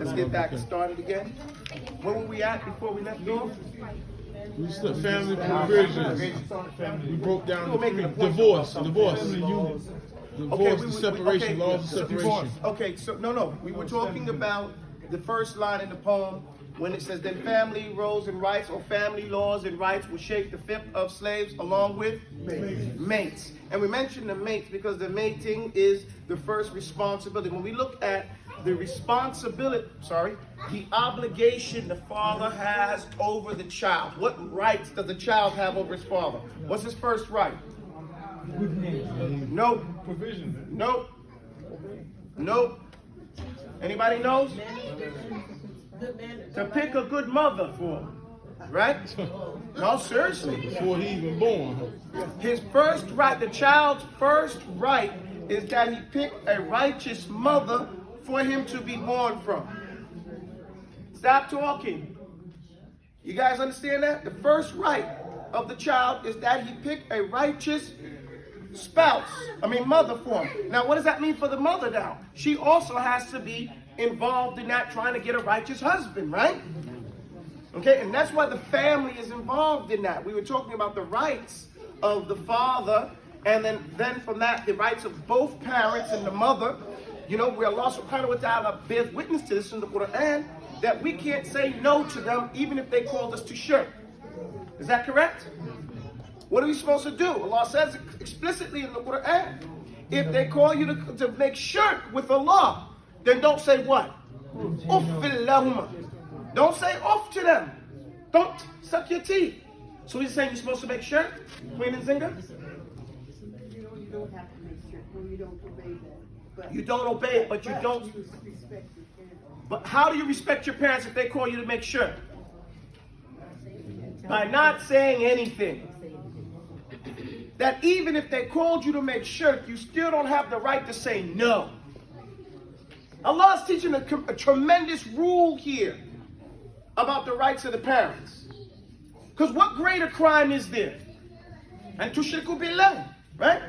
Let's get back started again. Where were we at before we left off? We still family provisions. We broke down divorce, the separation, laws of separation. Okay, so no. We were talking about the first line in the poem when it says, then family roles and rights, or family laws and rights, will shape the fifth of slaves along with mates. And we mentioned the mates because the mating is the first responsibility. When we look at the the obligation the father has over the child. What rights does the child have over his father? What's his first right? No. Provision. No. Anybody knows? To pick a good mother for him. Right? No, seriously. Before he even born. His first right, the child's first right is that he pick a righteous mother for him to be born from. Stop talking. You guys understand that? The first right of the child is that he pick a righteous mother for him. Now, what does that mean for the mother now? She also has to be involved in that, trying to get a righteous husband, right? Okay, and that's why the family is involved in that. We were talking about the rights of the father, and then from that, the rights of both parents and the mother. You know, where Allah subhanahu wa ta'ala bears witness to this in the Quran, that we can't say no to them even if they called us to shirk. Is that correct? What are we supposed to do? Allah says explicitly in the Quran, if they call you to make shirk with Allah, then don't say what? Uffil lahuma. Don't say off to them. Don't suck your teeth. So he's saying you're supposed to make shirk? Queen and Zinga? You don't have to make shirk when you don't obey that. You don't obey it, but you don't. But how do you respect your parents if they call you to make shirk? By not saying anything. That even if they called you to make shirk, you still don't have the right to say no. Allah is teaching a tremendous rule here about the rights of the parents. Because what greater crime is there? And tushriku billah, right?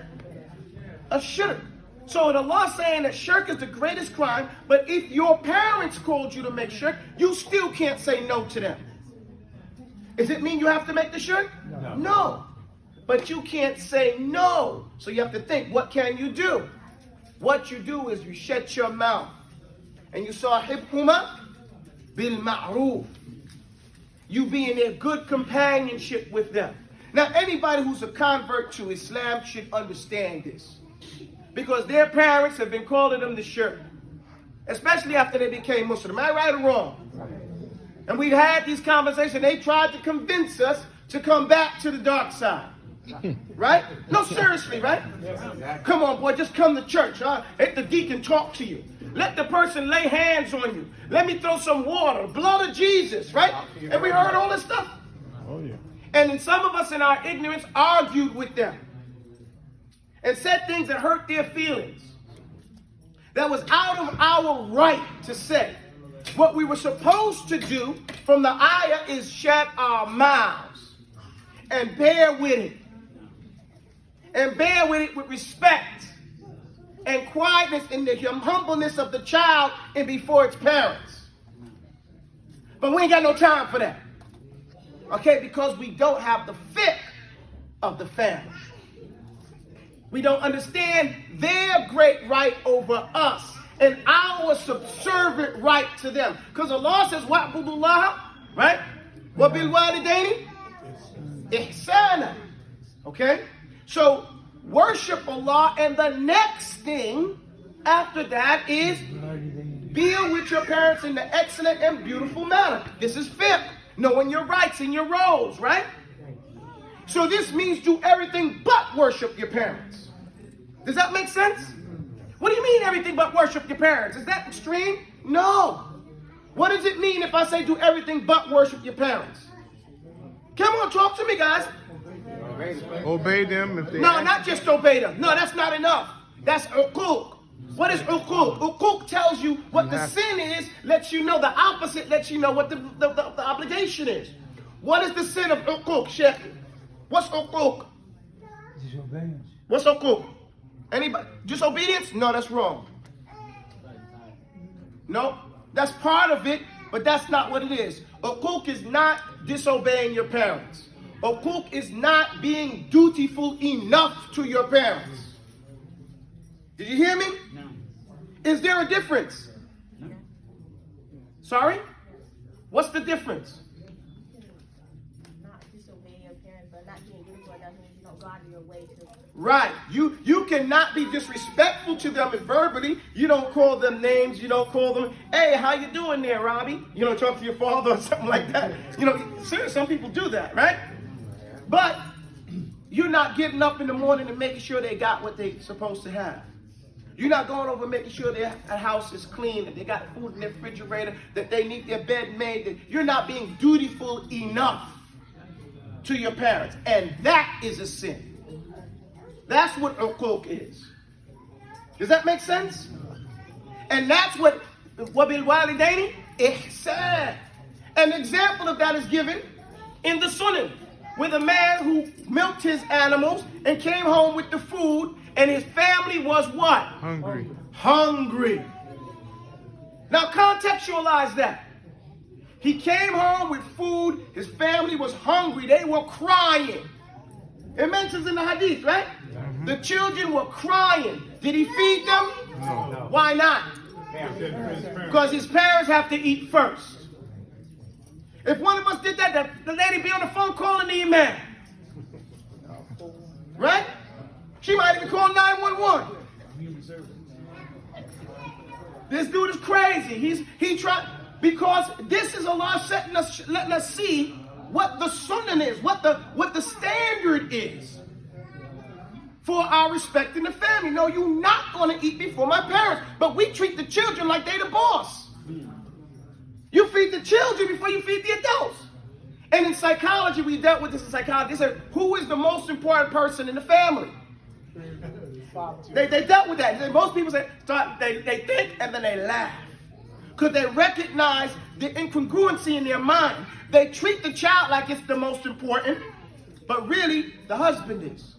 A shirk. So Allah saying that shirk is the greatest crime, but if your parents called you to make shirk, you still can't say no to them. Does it mean you have to make the shirk? No. But you can't say no. So you have to think, what can you do? What you do is you shut your mouth and you sahibhuma bil ma'ruf. You be in their good companionship with them. Now anybody who's a convert to Islam should understand this. Because their parents have been calling them to shirk. Especially after they became Muslim. Am I right or wrong? And we've had these conversations. They tried to convince us to come back to the dark side. Right? No, seriously, right? Come on, boy, just come to church. Huh? Let the deacon talk to you. Let the person lay hands on you. Let me throw some water. Blood of Jesus, right? And we heard all this stuff. Oh, yeah. And then some of us in our ignorance argued with them. And said things that hurt their feelings. That was out of our right to say. What we were supposed to do from the ayah is shut our mouths. And bear with it. And bear with it with respect. And quietness in the humbleness of the child and before its parents. But we ain't got no time for that. Okay, because we don't have the fiqh of the family. We don't understand their great right over us and our subservient right to them. Because Allah says, wa'budullah, right? Wa bil walidaini ihsana. Okay? So, worship Allah, and the next thing after that is deal with your parents in the excellent and beautiful manner. This is fiqh. Knowing your rights and your roles, right? So this means do everything but worship your parents. Does that make sense? What do you mean everything but worship your parents? Is that extreme? No. What does it mean if I say do everything but worship your parents? Come on, talk to me, guys. Obey them if they No, not just obey them. No, that's not enough. That's uquq. What is uquq? Uquq tells you what the sin is, lets you know the opposite, lets you know what the obligation is. What is the sin of uquq, Shaikh? What's uquq? Disobedience. What's uquq? Anybody? Disobedience? No, that's wrong. No. That's part of it, but that's not what it is. Uquq is not disobeying your parents. Uquq is not being dutiful enough to your parents. Did you hear me? No. Is there a difference? No. Sorry? What's the difference? Not disobeying your parents, but not being dutiful enough means you don't go out of your way to. Right. You cannot be disrespectful to them verbally. You don't call them names. You don't call them, hey, how you doing there, Robbie? You don't talk to your father or something like that. You know, seriously, some people do that, right? But you're not getting up in the morning and making sure they got what they're supposed to have. You're not going over and making sure their house is clean, that they got food in their refrigerator, that they need their bed made. That you're not being dutiful enough to your parents. And that is a sin. That's what uquq is. Does that make sense? And that's what wabil walidaini ihsan. An example of that is given in the Sunnah, with a man who milked his animals and came home with the food, and his family was what? Hungry. Hungry. Now contextualize that. He came home with food, his family was hungry, they were crying. It mentions in the hadith, right? The children were crying. Did he feed them? No. Why not? Because his parents have to eat first. If one of us did that, the lady be on the phone calling the imam. Right? She might even call 911. This dude is crazy. He tried, because this is Allah letting us see what the sunnah is, what the standard is for our respect in the family. No, you're not going to eat before my parents, but we treat the children like they the boss. You feed the children before you feed the adults. And in psychology, we dealt with this in psychology. They said, who is the most important person in the family? They dealt with that. Most people say, they think and then they laugh. Because they recognize the incongruency in their mind. They treat the child like it's the most important, but really, the husband is.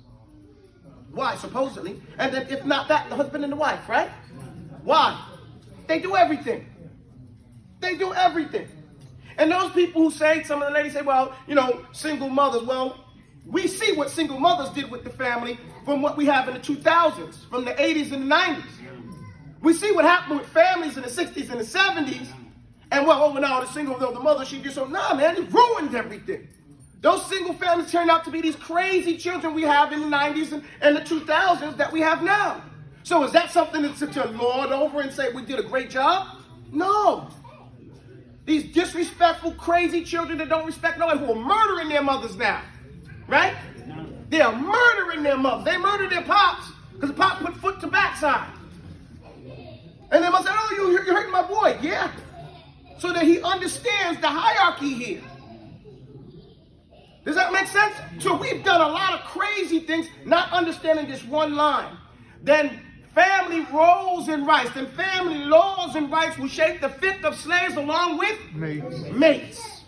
Why? Supposedly. And then if not that, the husband and the wife, right? Why? They do everything. They do everything. And those people who say, some of the ladies say, well, you know, single mothers. Well, we see what single mothers did with the family from what we have in the 2000s, from the 80s and the 90s. We see what happened with families in the 60s and the 70s. And well, over now, the mother, she did so. Nah, man, it ruined everything. Those single families turned out to be these crazy children we have in the 90s and the 2000s that we have now. So is that something to lord over and say we did a great job? No. These disrespectful, crazy children that don't respect no one, who are murdering their mothers now. Right? They are murdering their mothers. They murdered their pops because the pop put foot to backside. And they must say, oh, you're hurting my boy. Yeah. So that he understands the hierarchy here. Does that make sense? So we've done a lot of crazy things, not understanding this one line. Then family roles and rights, then family laws and rights will shape the fiqh of slaves along with mates.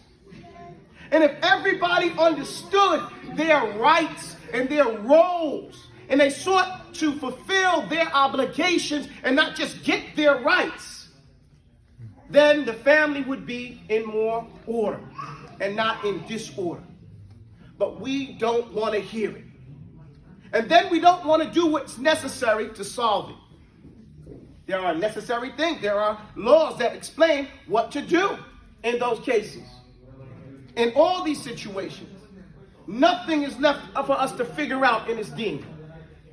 And if everybody understood their rights and their roles, and they sought to fulfill their obligations and not just get their rights, then the family would be in more order and not in disorder. But we don't want to hear it. And then we don't want to do what's necessary to solve it. There are necessary things. There are laws that explain what to do in those cases. In all these situations, nothing is left for us to figure out in this deen.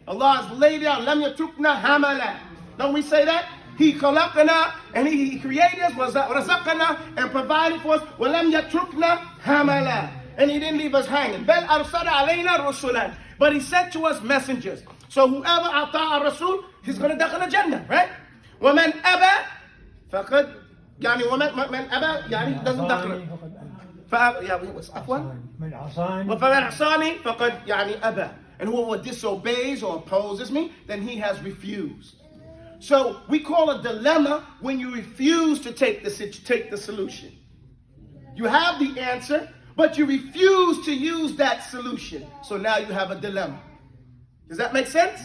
Allah has laid out, Lam yatrukna hamala. Don't we say that? He khalaqana, and He created us, razaqana, and provided for us. Walam yatrukna hamala. And He didn't leave us hanging. Bal arsala alayna rusulan. But He sent to us messengers. So whoever ata'a rasul, he's going to dakhal al-jannah, right? وَمَنْ أَبَى فَقَدْ يعني ومن أبى يعني doesn't dakhal. عفوا وَفَمَنْ عَصَانِي فَقَدْ يعني أَبَى. And whoever disobeys or opposes me, then he has refused. So we call a dilemma when you refuse to take the solution. You have the answer, but you refuse to use that solution. So now you have a dilemma. Does that make sense?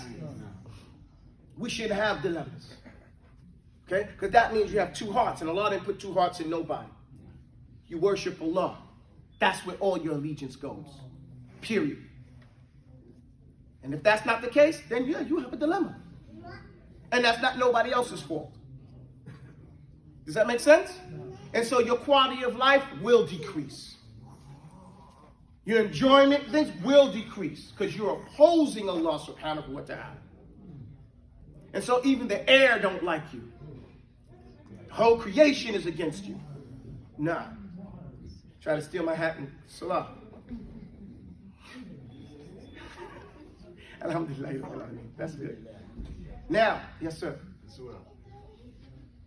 We should have dilemmas. Okay? Because that means you have two hearts, and Allah didn't put two hearts in nobody. You worship Allah. That's where all your allegiance goes. Period. And if that's not the case, then yeah, you have a dilemma. And that's not nobody else's fault. Does that make sense? And so your quality of life will decrease. Your enjoyment, things will decrease because you're opposing Allah subhanahu wa ta'ala. And so even the air don't like you. The whole creation is against you. Nah. Try to steal my hat and salah. Alhamdulillah. That's good. Now, yes, sir.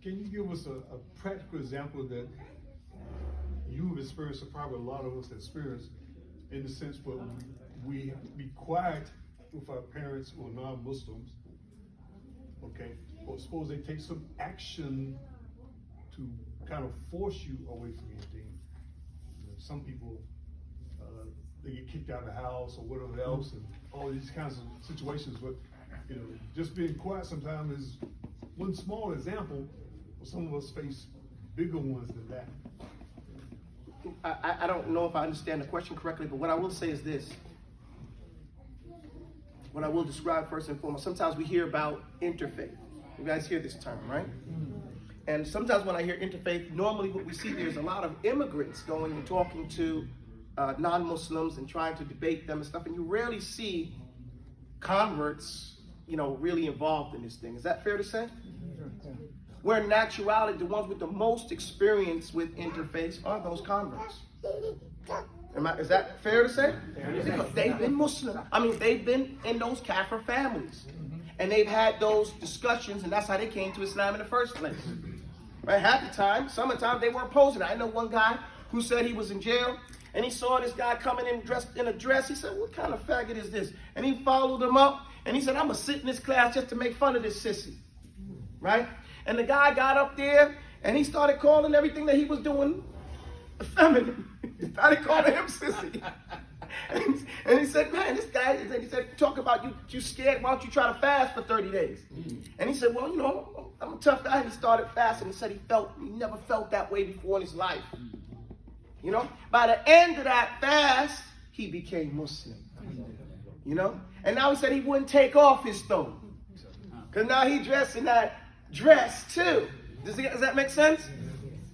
Can you give us a practical example that you've experienced, or probably a lot of us experience, in the sense where we have to be quiet with our parents who are non-Muslims, okay? Or suppose they take some action to kind of force you away from anything. You know, some people, they get kicked out of the house or whatever else, and all these kinds of situations. But you know, just being quiet sometimes is one small example. Some of us face bigger ones than that. I don't know if I understand the question correctly, but what I will say is this. What I will describe first and foremost, sometimes we hear about interfaith. You guys hear this term, right? And sometimes when I hear interfaith, normally what we see, there's a lot of immigrants going and talking to non-Muslims and trying to debate them and stuff, and you rarely see converts, you know, really involved in this thing. Is that fair to say? Where in actuality, the ones with the most experience with interfaith are those converts. Is that fair to say? Because they've been Muslim. I mean, they've been in those Kafir families. And they've had those discussions, and that's how they came to Islam in the first place. Right? Half the time, some of the time, they were opposing it. I know one guy who said he was in jail, and he saw this guy coming in dressed in a dress. He said, what kind of faggot is this? And he followed him up, and he said, I'm going to sit in this class just to make fun of this sissy. Right? And the guy got up there, and he started calling everything that he was doing feminine. He started calling him sissy. And he said, man, this guy, he said, talk about you scared, why don't you try to fast for 30 days? And he said, well, you know, I'm a tough guy. And he started fasting and said he never felt that way before in his life. You know, by the end of that fast, he became Muslim. You know, and now he said he wouldn't take off his stone. Because now he dressed in that dress too. Does that make sense?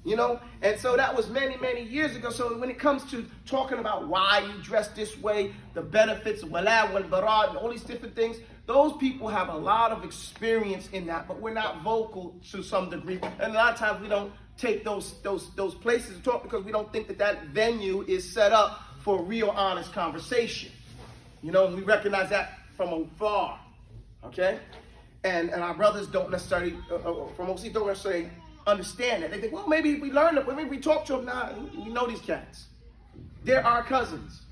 You know, and so that was many, many years ago. So when it comes to talking about why you dress this way, the benefits, wala wal bara, and all these different things, those people have a lot of experience in that, but we're not vocal to some degree. And a lot of times we don't take those places to talk because we don't think that venue is set up for a real honest conversation. You know, and we recognize that from afar. Okay? And our brothers don't necessarily, from overseas, don't necessarily understand that. They think, well, maybe if we learn it, maybe we talk to them now, we know these cats. They're our cousins.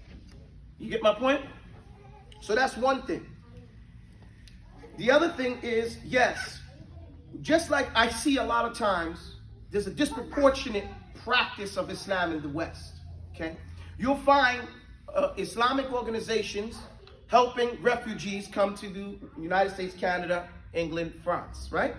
You get my point? So that's one thing. The other thing is, yes, just like I see a lot of times, there's a disproportionate practice of Islam in the West. Okay? You'll find Islamic organizations helping refugees come to the United States, Canada, England, France, right?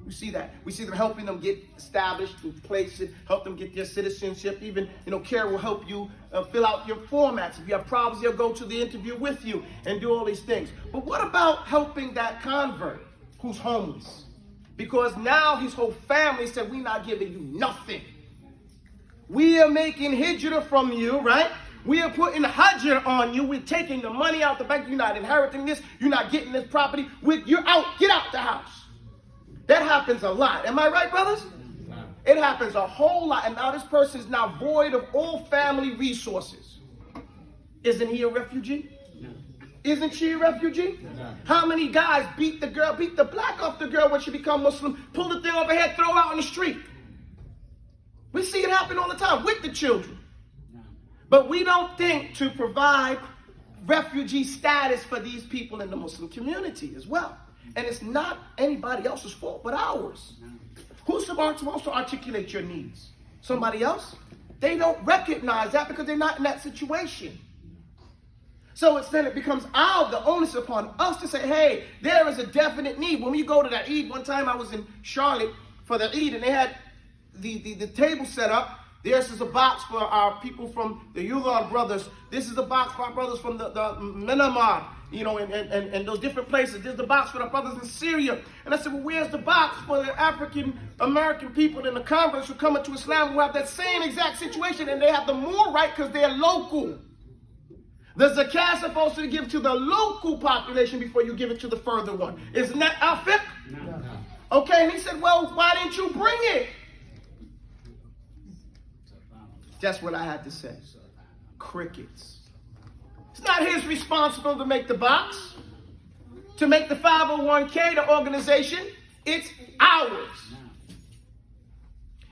We see that. We see them helping them get established and places, help them get their citizenship. Even, you know, CARE will help you fill out your formats. If you have problems, they'll go to the interview with you and do all these things. But what about helping that convert who's homeless? Because now his whole family said, we're not giving you nothing. We are making hijrah from you, right? We are putting hajr on you. We're taking the money out the bank. You're not inheriting this. You're not getting this property. You're out. Get out the house. That happens a lot. Am I right, brothers? It happens a whole lot. And now this person is now void of all family resources. Isn't he a refugee? No. Isn't she a refugee? No. How many guys beat the black off the girl when she become Muslim, pull the thing over her head, throw her out in the street? We see it happen all the time with the children. No. But we don't think to provide refugee status for these people in the Muslim community as well. And it's not anybody else's fault but ours. Who's supposed to articulate your needs? Somebody else? They don't recognize that because they're not in that situation. So then it becomes the onus upon us to say, hey, there is a definite need. When we go to that Eid, one time I was in Charlotte for the Eid, and they had the table set up. This is a box for our people from the Ular brothers. This is a box for our brothers from the Myanmar, and those different places. There's the box for the brothers in Syria. And I said, well, where's the box for the African American people and the converts who come into Islam who have that same exact situation, and they have the more right because they're local? The zakat is supposed to give to the local population before you give it to the further one. Isn't that our fiqh? No. Okay, and he said, well, why didn't you bring it? That's what I had to say. Crickets. It's not his responsibility to make the box, to make the 501k, the organization. It's ours.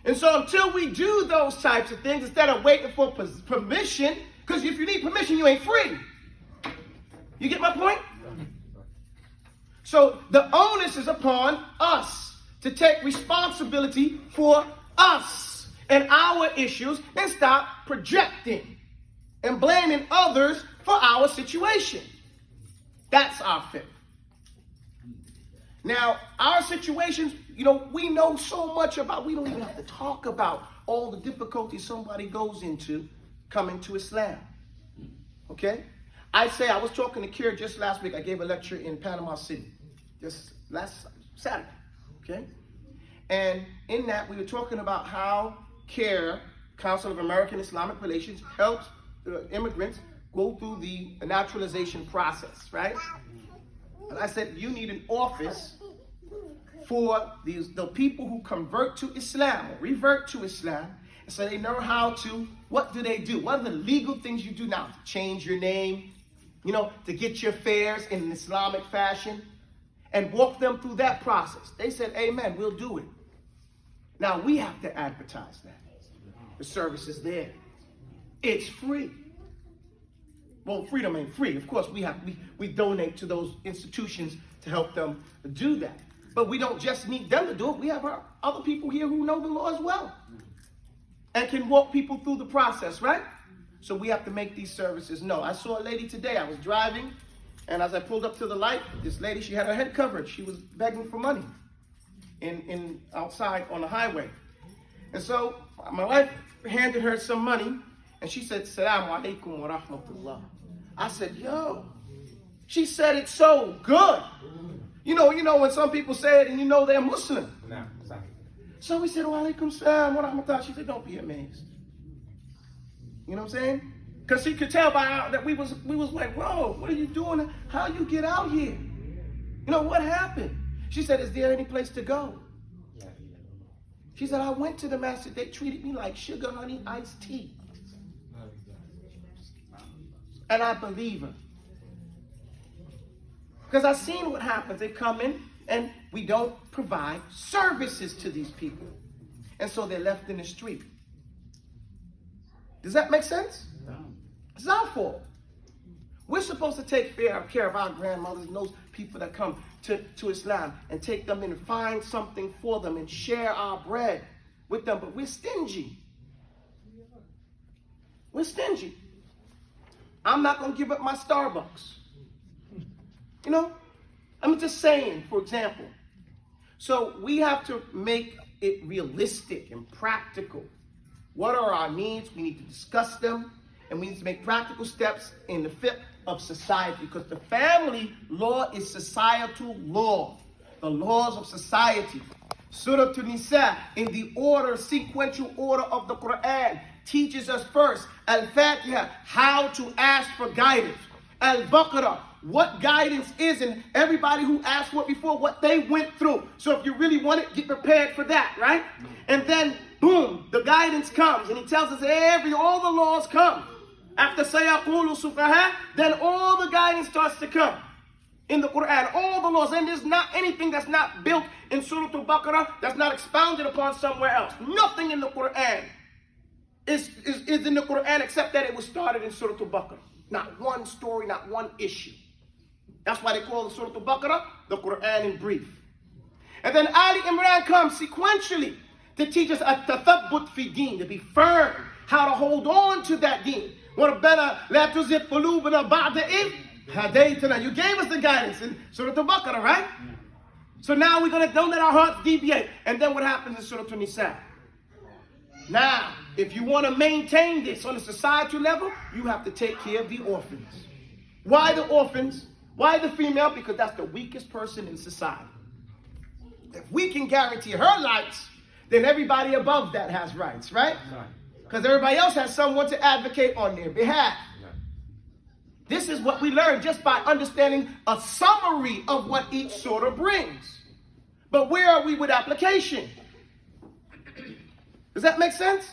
And so until we do those types of things, instead of waiting for permission, because if you need permission, you ain't free. You get my point? So the onus is upon us to take responsibility for us and our issues and stop projecting and blaming others for our situation. That's our fiqh. Now, our situations, we know so much about, we don't even have to talk about all the difficulties somebody goes into coming to Islam. Okay? I was talking to Kira just last week. I gave a lecture in Panama City, just last Saturday. Okay? And in that, we were talking about how CARE, Council of American Islamic Relations, helps immigrants go through the naturalization process, right? And I said, you need an office for the people who convert to Islam, or revert to Islam, and so they know how to, what do they do? What are the legal things you do now? To change your name, to get your affairs in an Islamic fashion, and walk them through that process. They said, amen, we'll do it. Now, we have to advertise that. The service is there. It's free. Well, freedom ain't free. Of course, we donate to those institutions to help them do that. But we don't just need them to do it. We have our other people here who know the law as well and can walk people through the process, right? So we have to make these services known. I saw a lady today. I was driving, and as I pulled up to the light, this lady, she had her head covered. She was begging for money in outside on the highway. And so my wife handed her some money, and she said, Assalamu alaikum wa rahmatullah. I said, yo. She said it so good. You know when some people say it and they're Muslim. No, sorry. So we said, wa alaikum salam wa rahmatullah. She said, don't be amazed. You know what I'm saying? Because she could tell by that we was like, whoa, what are you doing? How you get out here? What happened? She said, is there any place to go? She said, I went to the masjid. They treated me like sugar, honey, iced tea. And I believe her. Because I've seen what happens. They come in and we don't provide services to these people. And so they're left in the street. Does that make sense? No. It's our fault. We're supposed to take care of our grandmothers and those people that come to Islam and take them in and find something for them and share our bread with them. But we're stingy. We're stingy. I'm not going to give up my Starbucks. I'm just saying, for example. So we have to make it realistic and practical. What are our needs? We need to discuss them. And we need to make practical steps in the fiqh of society, because the family law is societal law, the laws of society. Surah An-Nisa, in the sequential order of the Quran, teaches us first, Al-Fatiha, how to ask for guidance. Al-Baqarah, what guidance is, and everybody who asked for it before, what they went through. So if you really want it, get prepared for that, right? And then, boom, the guidance comes, and he tells us all the laws come. After sayaqulu sufaha, then all the guidance starts to come in the Quran, all the laws. And there's not anything that's not built in Surah Al-Baqarah that's not expounded upon somewhere else. Nothing in the Quran is in the Quran except that it was started in Surah Al-Baqarah. Not one story, not one issue. That's why they call Surah Al-Baqarah the Quran in brief. And then Ali Imran comes sequentially to teach us at-tathabbut fi deen, to be firm, how to hold on to that deen. رَبَّنَا لَا تُزِغْ قُلُوبَنَا بَعْدَ إِذْ هَدَيْتَنَا. You gave us the guidance in Surah Al-Baqarah, right? So now we're going to don't let our hearts deviate. And then what happens in Surah An-Nisa? Now, if you want to maintain this on a societal level, you have to take care of the orphans. Why the orphans? Why the female? Because that's the weakest person in society. If we can guarantee her rights, then everybody above that has rights, right? Because everybody else has someone to advocate on their behalf. This is what we learn just by understanding a summary of what each surah brings. But where are we with application? Does that make sense?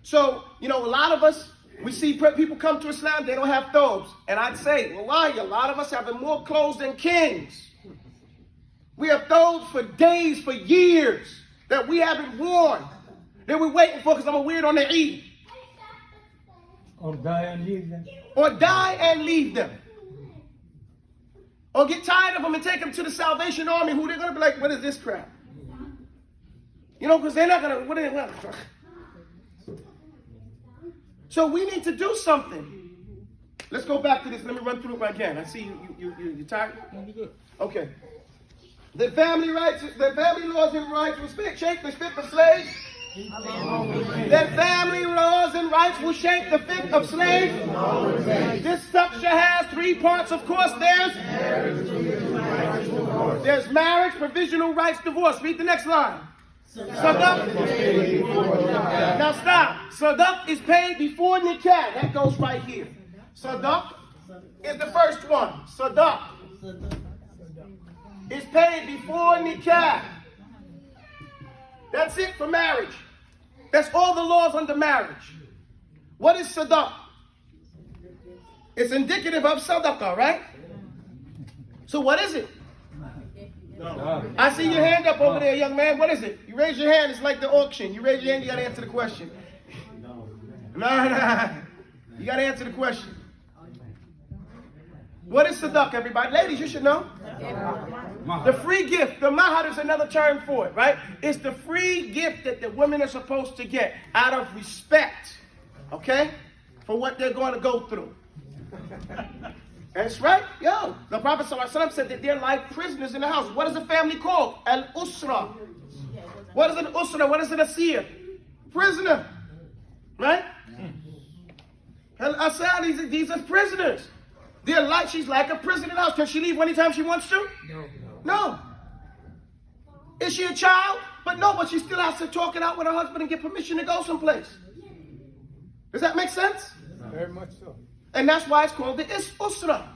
So, a lot of us, we see people come to Islam, they don't have thobes. And I'd say, wallahi, a lot of us have more clothes than kings. We have thobes for days, for years, that we haven't worn. That we're waiting for because I'm going to wear it on the Eid. Or die and leave them. Or die and leave them. Or get tired of them and take them to the Salvation Army, who they're going to be like, what is this crap? Because they're not going to, what are they? So we need to do something. Let's go back to this. Let me run through it again. I see you're tired? Okay. The family rights, the family laws and rights will shape the fifth of slaves. The family laws and rights will shape the fifth of slaves. This structure has three parts, of course. There's marriage, provisional rights, divorce. Read the next line. Sadaq. Now stop. Sadaq is paid before nikah. That goes right here. Sadaq is the first one. Sadaq is paid before nikah. That's it for marriage. That's all the laws under marriage. What is sadaq? It's indicative of sadaqah, right? So what is it? I see your hand up over there, young man. What is it? You raise your hand, it's like the auction. You raise your hand, you got to answer the question. No. You got to answer the question. What is sadaq, everybody? Ladies, you should know. The free gift. The mahar is another term for it, right? It's the free gift that the women are supposed to get out of respect, okay, for what they're going to go through. That's right. The Prophet ﷺ said that they're like prisoners in the house. What is a family called? Al-Usra. What is an Usra? What is an Asir? Prisoner. Right? Al-Asir, these are prisoners. She's like a prisoner in the house. Can she leave anytime she wants to? No. Is she a child? But she still has to talk it out with her husband and get permission to go someplace. Does that make sense? Very much so. And that's why it's called the Usra.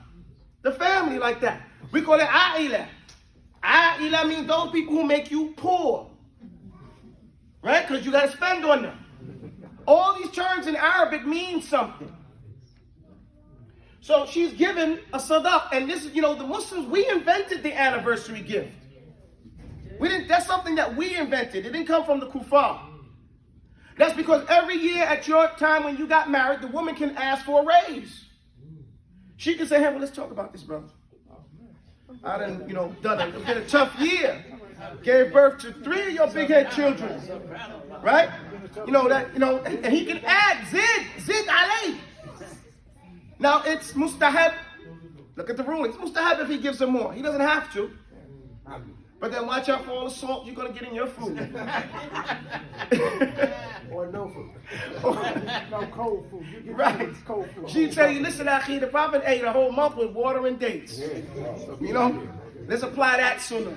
The family like that. We call it A'ila. A'ila means those people who make you poor. Right? Because you got to spend on them. All these terms in Arabic mean something. So she's given a sadaq. And this is, the Muslims, we invented the anniversary gift. That's something that we invented. It didn't come from the kuffar. That's because every year at your time when you got married, the woman can ask for a raise. She can say, hey, well, let's talk about this, brother. I done, it's been a tough year. Gave birth to 3 of your big head children. Right? And he can add zid alay. Now it's mustahab. Look at the rule. It's mustahab if he gives her more. He doesn't have to. But then watch out for all the salt you're going to get in your food. Or no food. No cold food. You get Right. cold food. She tell you, listen, Akhi, the Prophet ate a whole month with water and dates. Let's apply that sooner.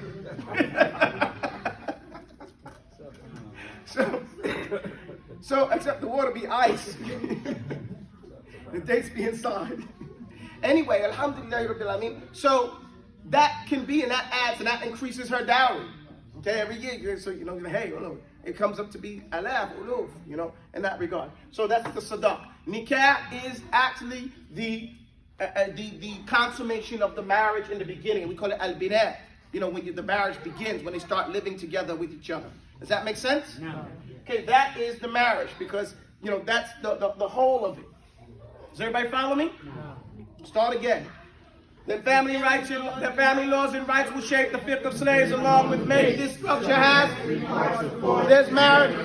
So except the water be ice. The dates be inside. Anyway, alhamdulillah rabbil alameen. So that can be, and that adds, and that increases her dowry. Okay, every year, so hey, it comes up to be alaf, uluf, in that regard. So that's the sadaq. Nikah is actually the consummation of the marriage in the beginning. We call it al-binah. When the marriage begins, when they start living together with each other. Does that make sense? No. Okay, that is the marriage because that's the whole of it. Does everybody follow me? No. Start again. The family laws and rights will shape the fifth of slaves along with many. This structure has. There's marriage.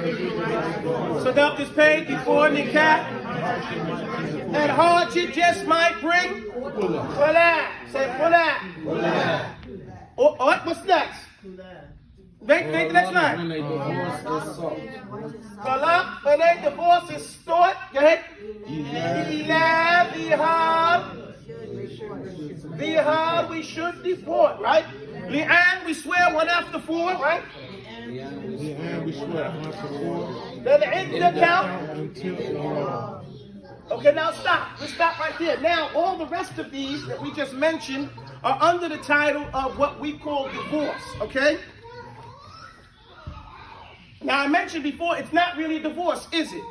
Sadaq is paid before nikah. And hardship just might bring khula. Say khula. Oh, what's next? Make the next line. Khula, when they divorce is sought. Go ahead. Vihar, we should deport, right? Lian, we swear one after four, right? Lian, we swear one after four. Then the iddah count. Okay, now stop. Let's stop right there. Now, all the rest of these that we just mentioned are under the title of what we call divorce, okay? Now, I mentioned before, it's not really a divorce, is it?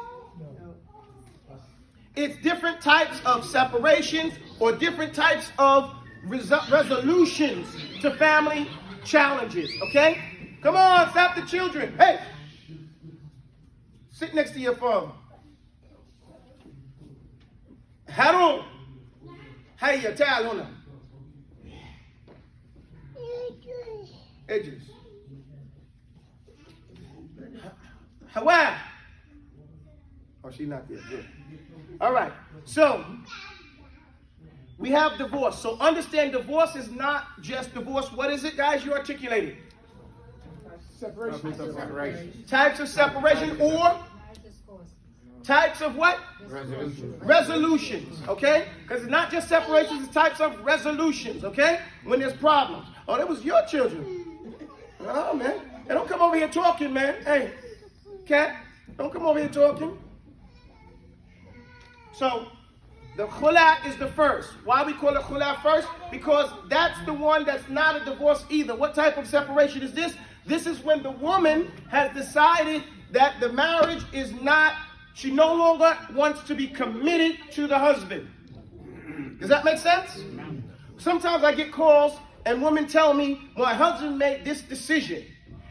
It's different types of separations or different types of resolutions to family challenges, okay? Come on, stop the children. Hey, sit next to your father. Harun, hayya ta'al huna. Edges. Hawa. Oh, she's not there. Good. All right. So we have divorce. So understand, divorce is not just divorce. What is it, guys? You articulated. Separation. Types of separation or types of what? Resolutions. Okay? Because it's not just separations, it's types of resolutions. Okay? When there's problems. Oh, that was your children. Oh, man. Hey, don't come over here talking, man. Hey, cat, don't come over here talking. So, the khula is the first. Why we call it khula first? Because that's the one that's not a divorce either. What type of separation is this? This is when the woman has decided that the marriage is not, she no longer wants to be committed to the husband. Does that make sense? Sometimes I get calls and women tell me, my husband made this decision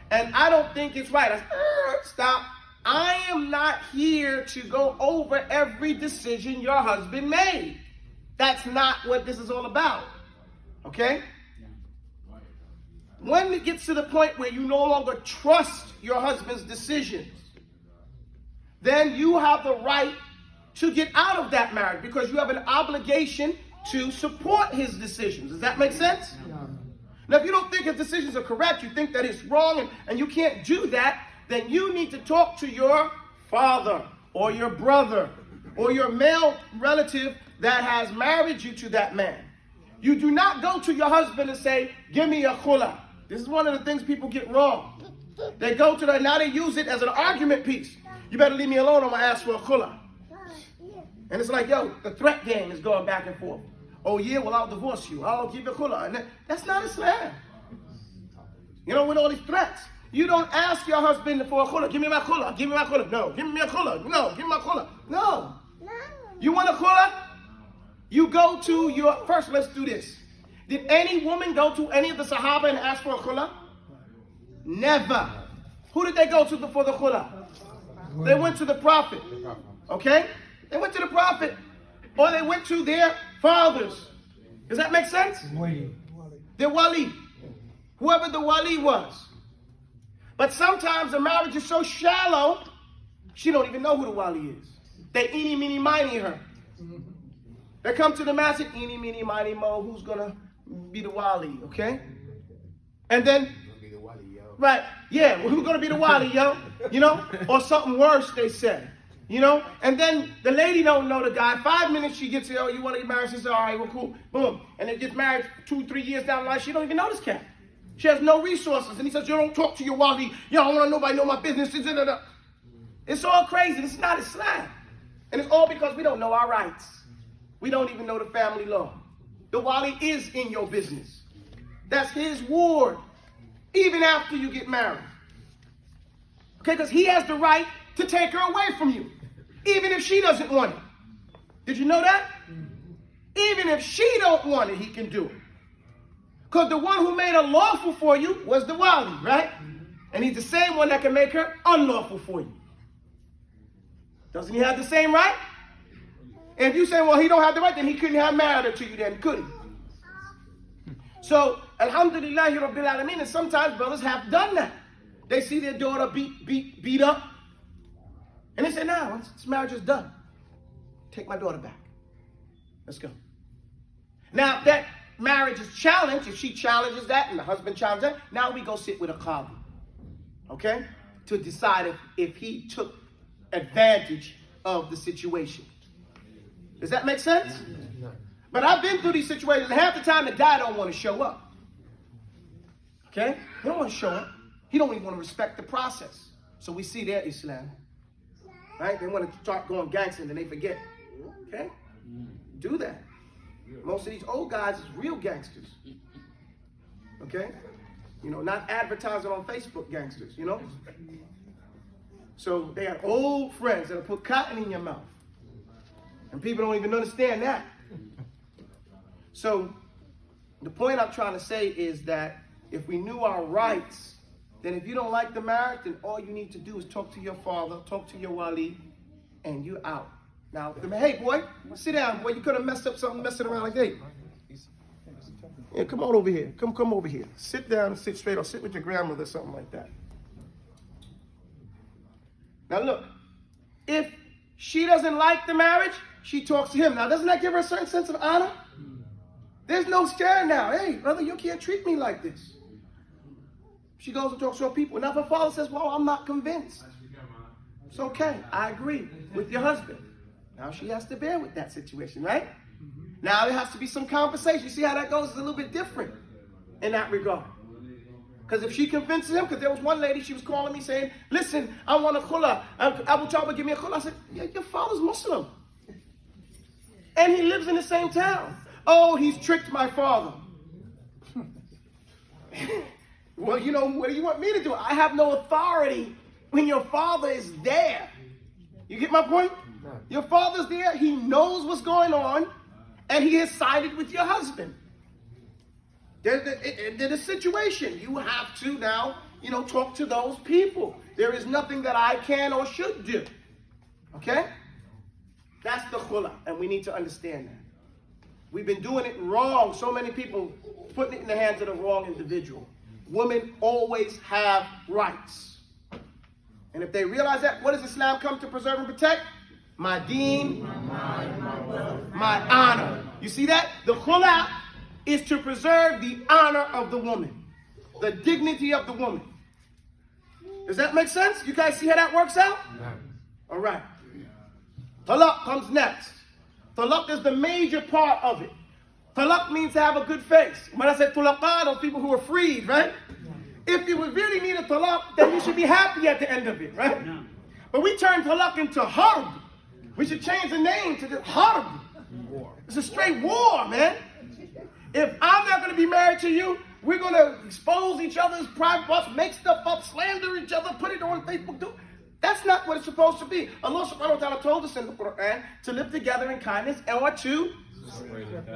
and I don't think it's right. I say, stop. I am not here to go over every decision your husband made. That's not what this is all about. Okay? When it gets to the point where you no longer trust your husband's decisions, then you have the right to get out of that marriage because you have an obligation to support his decisions. Does that make sense? Now, if you don't think his decisions are correct, you think that it's wrong and you can't do that, then you need to talk to your father or your brother or your male relative that has married you to that man. You do not go to your husband and say, give me a khula. This is one of the things people get wrong. They go to that, now they use it as an argument piece. You better leave me alone, I'm gonna ask for a khula. And it's like, yo, the threat game is going back and forth. Oh yeah, well I'll divorce you, I'll give you a khula. And that's not Islam. You know, with all these threats. You don't ask your husband for a khula. Give me my khula. Give me my khula. No. Give me a khula. No. Give me my khula. No. You want a khula? You go to your... First, let's do this. Did any woman go to any of the Sahaba and ask for a khula? Never. Who did they go to for the khula? They went to the Prophet. Okay? They went to the Prophet. Or they went to their fathers. Does that make sense? The wali. Whoever the wali was. But sometimes the marriage is so shallow, she don't even know who the wali is. They eeny, meeny, miny her. They come to the masjid, eeny, meeny, miny, mo, who's gonna be the wali, okay? And then, right, yeah, well, who's gonna be the wali, yo? You know? Or something worse, they say. You know? And then the lady don't know the guy. 5 minutes she gets here, oh, you wanna get married? She says, all right, well, cool. Boom. And they get married 2-3 years down the line, she don't even know this cat. She has no resources. And he says, you don't talk to your wali. You don't want nobody know my business. It's all crazy. This is not Islam. And it's all because we don't know our rights. We don't even know the family law. The wali is in your business. That's his ward. Even after you get married. Okay, because he has the right to take her away from you. Even if she doesn't want it. Did you know that? Even if she don't want it, he can do it. Because the one who made her lawful for you was the wali, right? And he's the same one that can make her unlawful for you. Doesn't he have the same right? And if you say, well, he don't have the right, then he couldn't have married her to you then, could he? So, alhamdulillah, Rabbil Alameen, and sometimes brothers have done that. They see their daughter beat up. And they say, nah, this marriage is done. Take my daughter back. Let's go. Now, if that marriage is challenged, if she challenges that and the husband challenges that, now we go sit with a qadi. Okay? To decide if he took advantage of the situation. Does that make sense? But I've been through these situations, and half the time the guy don't want to show up. Okay? He don't want to show up. He don't even want to respect the process. So we see their Islam. Right? They want to start going gangster, and then they forget. Okay? Do that. Most of these old guys is real gangsters. Okay? You know, not advertising on Facebook gangsters, you know? So they have old friends that'll put cotton in your mouth. And people don't even understand that. So the point I'm trying to say is that if we knew our rights, then if you don't like the marriage, then all you need to do is talk to your father, talk to your wali, and you're out. Now, hey boy, sit down, boy. You could have messed up something messing around like that. Yeah, come on over here. Come over here. Sit down and sit straight, or sit with your grandmother or something like that. Now look, if she doesn't like the marriage, she talks to him. Now, doesn't that give her a certain sense of honor? There's no scare now. Hey, brother, you can't treat me like this. She goes and talks to her people. Now, if her father says, well, I'm not convinced. It's okay. I agree with your husband. Now she has to bear with that situation, right? Now there has to be some conversation. You see how that goes? It's a little bit different in that regard. Because if she convinces him, because there was one lady, she was calling me saying, listen, I want a khula. Abu Talib, give me a khula. I said, yeah, your father's Muslim. And he lives in the same town. Oh, he's tricked my father. Well, you know, what do you want me to do? I have no authority when your father is there. You get my point? Your father's there. He knows what's going on. And he has sided with your husband. There's a situation. You have to now, you know, talk to those people. There is nothing that I can or should do. Okay? That's the khula. And we need to understand that. We've been doing it wrong. So many people putting it in the hands of the wrong individual. Women always have rights. And if they realize that, what does Islam come to preserve and protect? My deen, my honor. You see that? The khula is to preserve the honor of the woman, the dignity of the woman. Does that make sense? You guys see how that works out? All right. Talaq comes next. Talaq is the major part of it. Talaq means to have a good face. When I said tulaqah, those people who are freed, right? If you would really need a talaq, then you should be happy at the end of it, right? But we turned talaq into harb. We should change the name to the harb. It's a straight war, man. If I'm not going to be married to you, we're going to expose each other's private parts, make stuff up, slander each other, put it on Facebook. That's not what it's supposed to be. Allah subhanahu wa ta'ala told us in the Quran to live together in kindness or to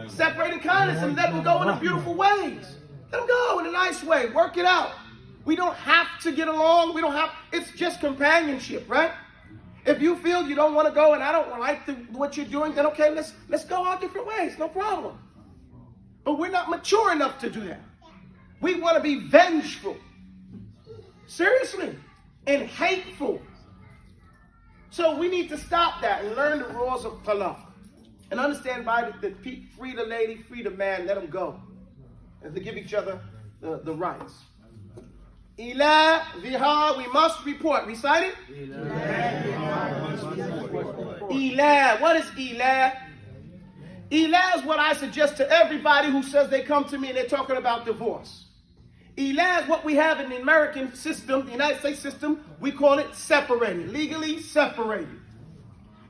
separate in kindness and let them go in the beautiful ways. Let them go in a nice way. Work it out. We don't have to get along. It's just companionship, right? If you feel you don't want to go and I don't like what you're doing, then okay, let's go our different ways. No problem. But we're not mature enough to do that. We want to be vengeful. Seriously. And hateful. So we need to stop that and learn the rules of talaq. And understand by the free the lady, free the man, let them go. And to give each other the rights. Ila viha, we must report. Recite it? Ila. What is ila? Ila is what I suggest to everybody who says they come to me and they're talking about divorce. Ila is what we have in the American system, the United States system. We call it separated, legally separated.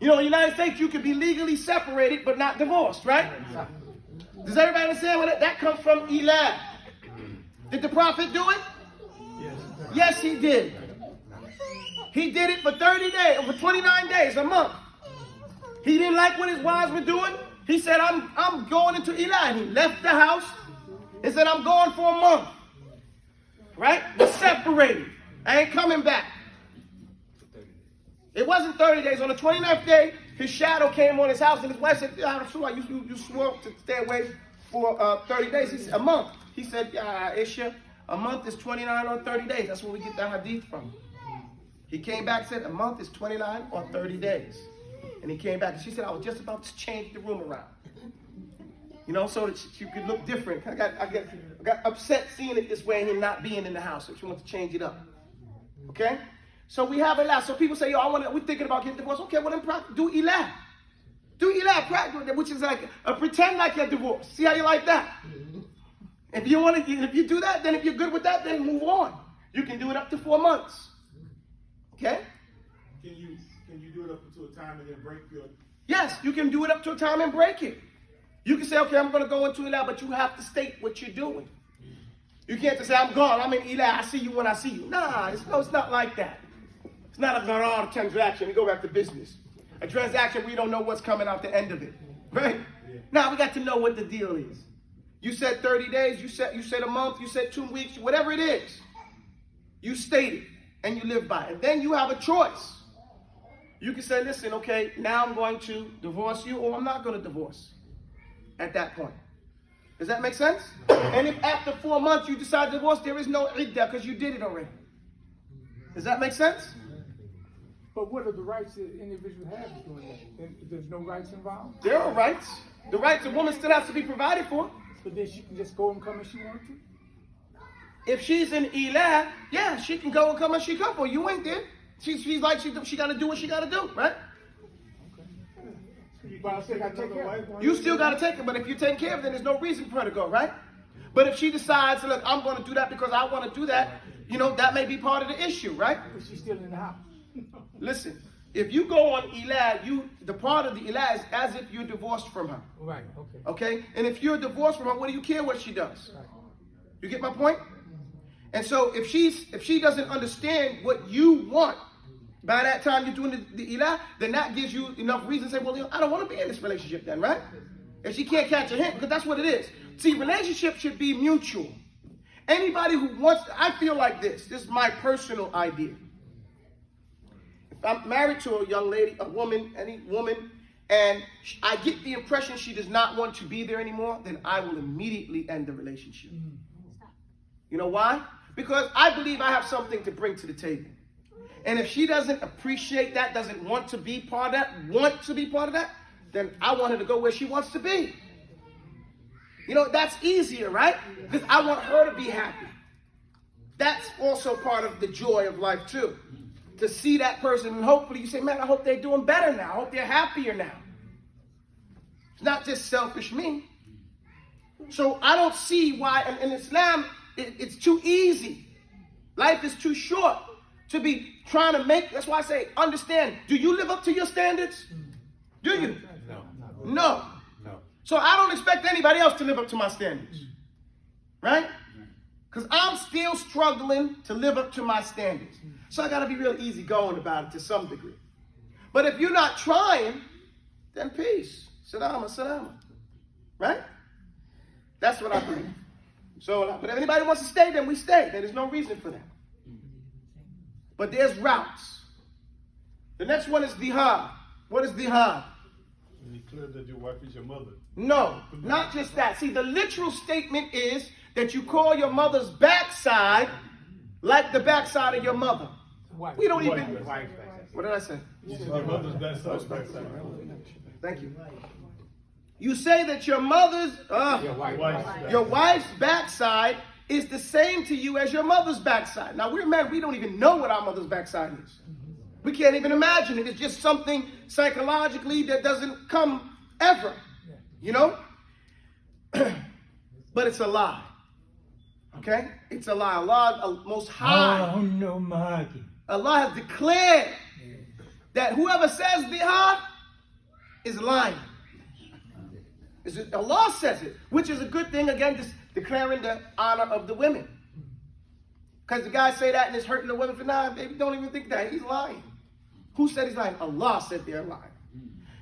You know, in the United States, you can be legally separated but not divorced, right? Does everybody understand what that comes from? Ila. Did the Prophet do it? Yes, he did. He did it for 30 days, for 29 days, a month. He didn't like what his wives were doing. He said, I'm going into Ila. And he left the house. He said, I'm going for a month. Right? We're separated. I ain't coming back. It wasn't 30 days. On the 29th day, his shadow came on his house, and his wife said, you swore to stay away for 30 days. He said, a month. He said, Isha, a month is 29 or 30 days. That's where we get that hadith from. He came back and said, a month is 29 or 30 days. And he came back and she said, I was just about to change the room around. You know, so that she could look different. I got upset seeing it this way and him not being in the house. So she wants to change it up. Okay? So we have ilah. So people say, yo, we're thinking about getting divorced. Okay, well then do ilah. Do ilah, practice, which is like pretend like you're divorced. See how you like that? If you do that, then if you're good with that, then move on. You can do it up to 4 months. Okay? Can you do it up until a time and then break your? Yes, you can do it up to a time and break it. You can say, okay, I'm going to go into ilah, but you have to state what you're doing. You can't just say, I'm gone, I'm in ilah, I see you when I see you. Nah, it's not like that. It's not a gharar transaction. We go back to business. A transaction, we don't know what's coming out the end of it. Right? Yeah. Now, we got to know what the deal is. You said 30 days, you said a month, you said 2 weeks, whatever it is. You state it, and you live by it. And then you have a choice. You can say, listen, okay, now I'm going to divorce you, or I'm not going to divorce at that point. Does that make sense? And if after 4 months you decide to divorce, there is no iddah because you did it already. Does that make sense? But what are the rights that an individual has doing that? There's no rights involved? There are rights. The rights of woman still has to be provided for. So then she can just go and come if she wants to? If she's in ilah, yeah, she can go and come as she come for. You ain't there. She's like she got to do what she got to do, right? But I still got to take care of it. You still got to take it, but if you're taking care of it, then there's no reason for her to go, right? But if she decides, look, I'm going to do that because I want to do that, you know, that may be part of the issue, right? But she's still in the house. Listen, if you go on ilah, the part of the ilah is as if you're divorced from her. Right, okay. Okay? And if you're divorced from her, what do you care what she does? Right. You get my point? And so if she doesn't understand what you want, by that time you're doing the ilah, then that gives you enough reason to say, well, you know, I don't want to be in this relationship then, right? If she can't catch a hint, because that's what it is. See, relationship should be mutual. Anybody who wants, I feel like this is my personal idea. If I'm married to a young lady, a woman, any woman, and I get the impression she does not want to be there anymore, then I will immediately end the relationship. You know why? Because I believe I have something to bring to the table. And if she doesn't appreciate that, doesn't want to be part of that, then I want her to go where she wants to be. You know, that's easier, right? Because I want her to be happy. That's also part of the joy of life too. To see that person and hopefully you say, man, I hope they're doing better now. I hope they're happier now. It's not just selfish me. So I don't see why, in Islam, it's too easy. Life is too short to be trying to make, that's why I say, understand, do you live up to your standards? Do you? No. So I don't expect anybody else to live up to my standards. Right? Because I'm still struggling to live up to my standards. So I got to be real easygoing about it to some degree. But if you're not trying, then peace. Salama, salama. Right? That's what I believe. So, but if anybody wants to stay, then we stay. There's no reason for that. But there's routes. The next one is dihad. What is dihad? You declare that your wife is your mother. No, not just that. See, the literal statement is that you call your mother's backside like the backside of your mother. We don't even. What did I say? Your mother's backside. Thank you. You say that your mother's, your wife's backside is the same to you as your mother's backside. Now we're married. We don't even know what our mother's backside is. We can't even imagine it. It's just something psychologically that doesn't come ever. You know? But it's a lie. Okay? It's a lie. Allah, Most High, Allah has declared that whoever says dihad is lying. Allah says it, which is a good thing, again, just declaring the honor of the women. Because the guys say that and it's hurting the women for now, they don't even think that. He's lying. Who said he's lying? Allah said they're lying.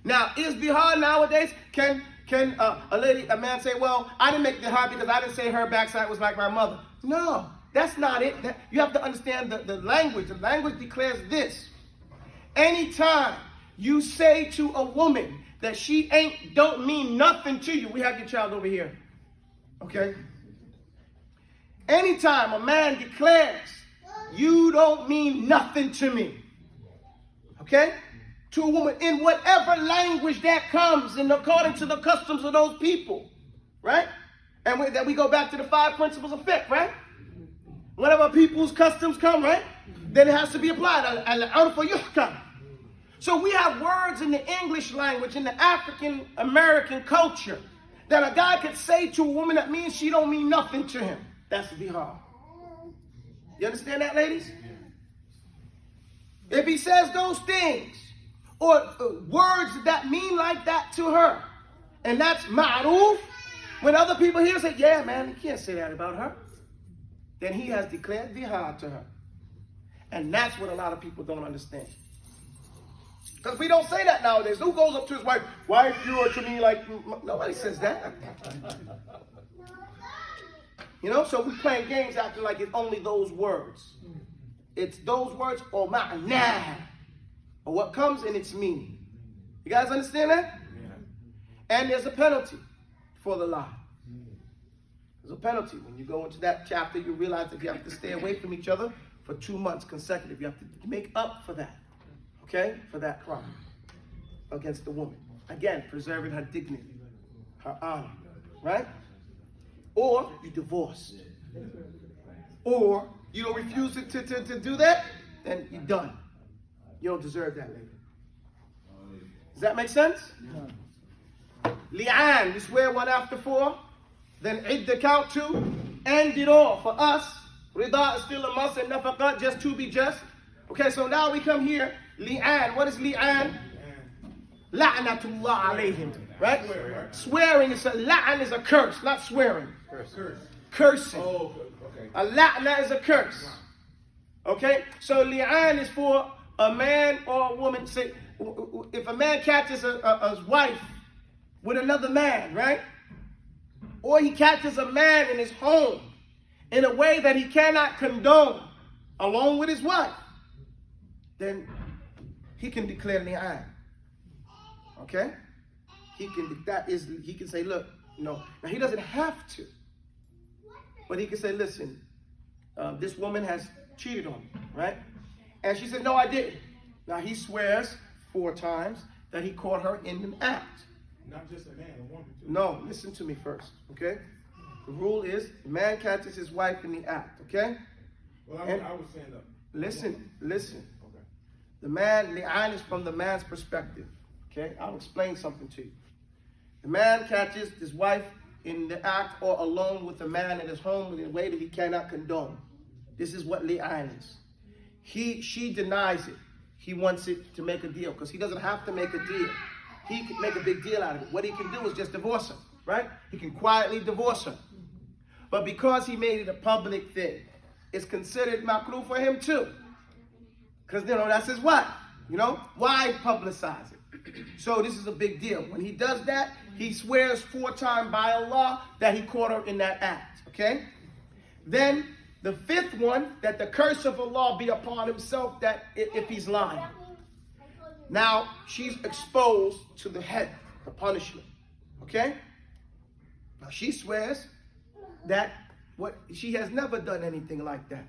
Now, is dihad nowadays, can a man say, well, I didn't make dihad because I didn't say her backside was like my mother. No, that's not it. You have to understand the language. The language declares this. Anytime you say to a woman that she don't mean nothing to you. We have your child over here. Okay? Anytime a man declares, you don't mean nothing to me. Okay? to a woman in whatever language that comes and according to the customs of those people, right? And then we go back to the 5 principles of fiqh, right? Whenever people's customs come, right, then it has to be applied. Al-urfu yuhkam. So we have words in the English language, in the African American culture, that a guy could say to a woman that means she don't mean nothing to him. That's bihar. You understand that, ladies? If he says those things, or words that mean like that to her, and that's ma'roof, when other people here say, yeah, man, you can't say that about her, then he has declared bihar to her. And that's what a lot of people don't understand. Because we don't say that nowadays. Who goes up to his wife, wife, you are to me like, nobody says that. You know, so we're playing games acting like it's only those words. It's those words or ma'na, or what comes in its meaning. You guys understand that? Yeah. And there's a penalty for the lie. There's a penalty. When you go into that chapter, you realize that you have to stay away from each other for 2 months consecutive. You have to make up for that. Okay? For that crime against the woman. Again, preserving her dignity, her honor. Right? Or you divorced. Or you don't refuse to do that, then you're done. You don't deserve that later. Does that make sense? Lian, you swear 1 after 4. Then idda count 2. End it all. For us, rida is still a must and nafaqat, just to be just. Okay, so now we come here. Lian, what is li'an? La'natullah alayhim. Right? Swearing is la'an is a curse, not swearing. Cursing. Oh, okay. A la'na is a curse. Okay? So li'an is for a man or a woman. Say, if a man catches a wife with another man, right? Or he catches a man in his home in a way that he cannot condone along with his wife, then he can declare li'an. Okay? He can say, look, no. Now he doesn't have to. But he can say, listen, this woman has cheated on me, right? And she said, no, I didn't. Now he swears 4 times that he caught her in an act. Not just a man, a woman too. No, listen to me first, okay? The rule is, the man catches his wife in the act, okay? Well, I was saying that. Listen. Okay. The man, li'an is from the man's perspective, okay? I'll explain something to you. The man catches his wife in the act or alone with the man in his home in a way that he cannot condone. This is what li'an is. She denies it. He wants it to make a deal because he doesn't have to make a deal. He can make a big deal out of it. What he can do is just divorce her, right? He can quietly divorce her. But because he made it a public thing, it's considered makruh for him too. Because, that's his wife. Why publicize it? So this is a big deal. When he does that, he swears 4 times by Allah that he caught her in that act, okay? Then the 5th one, that the curse of Allah be upon himself, that if he's lying. Now, she's exposed to the head, the punishment, okay? Now, she swears that she has never done anything like that.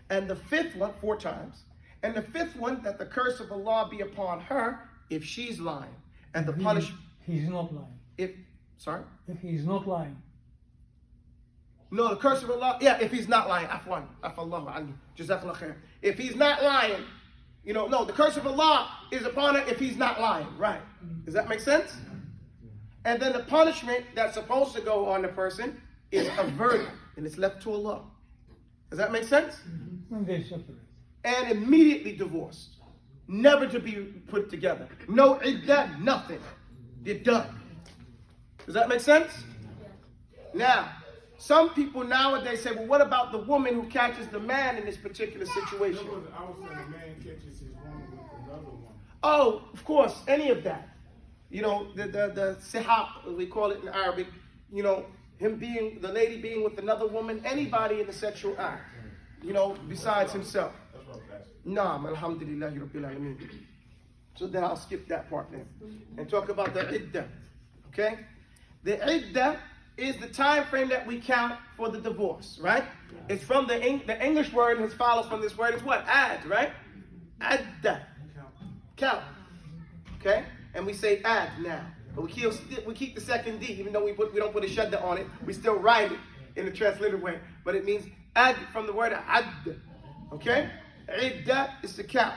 And the 5th one, 4 times, and the 5th one, that the curse of Allah be upon her if she's lying. And the punishment... He's not lying. If he's not lying. No, the curse of Allah, if he's not lying, jazakallah khair. If he's not lying, no, the curse of Allah is upon her if he's not lying, right? Does that make sense? And then the punishment that's supposed to go on the person is averted, and it's left to Allah. Does that make sense? And they separate. And immediately divorced. Never to be put together. No iddah, nothing. They're done. Does that make sense? Now, some people nowadays say, well, what about the woman who catches the man in this particular situation? I was saying the man catches his woman with another one. Oh, of course, any of that. The sihaq, we call it in Arabic, the lady being with another woman, anybody in the sexual act, besides himself. Naam, alhamdulillahi rabbil alameen. So then I'll skip that part then and talk about the iddah. Okay? The iddah is the time frame that we count for the divorce, right? It's from the English word, and it follows from this word is what? Add, right? Adda. Count. Okay? And we say ad now. But we keep the second D, even though we don't put a shadda on it. We still write it in the translated way. But it means ad from the word ad. Okay? Idda is the count.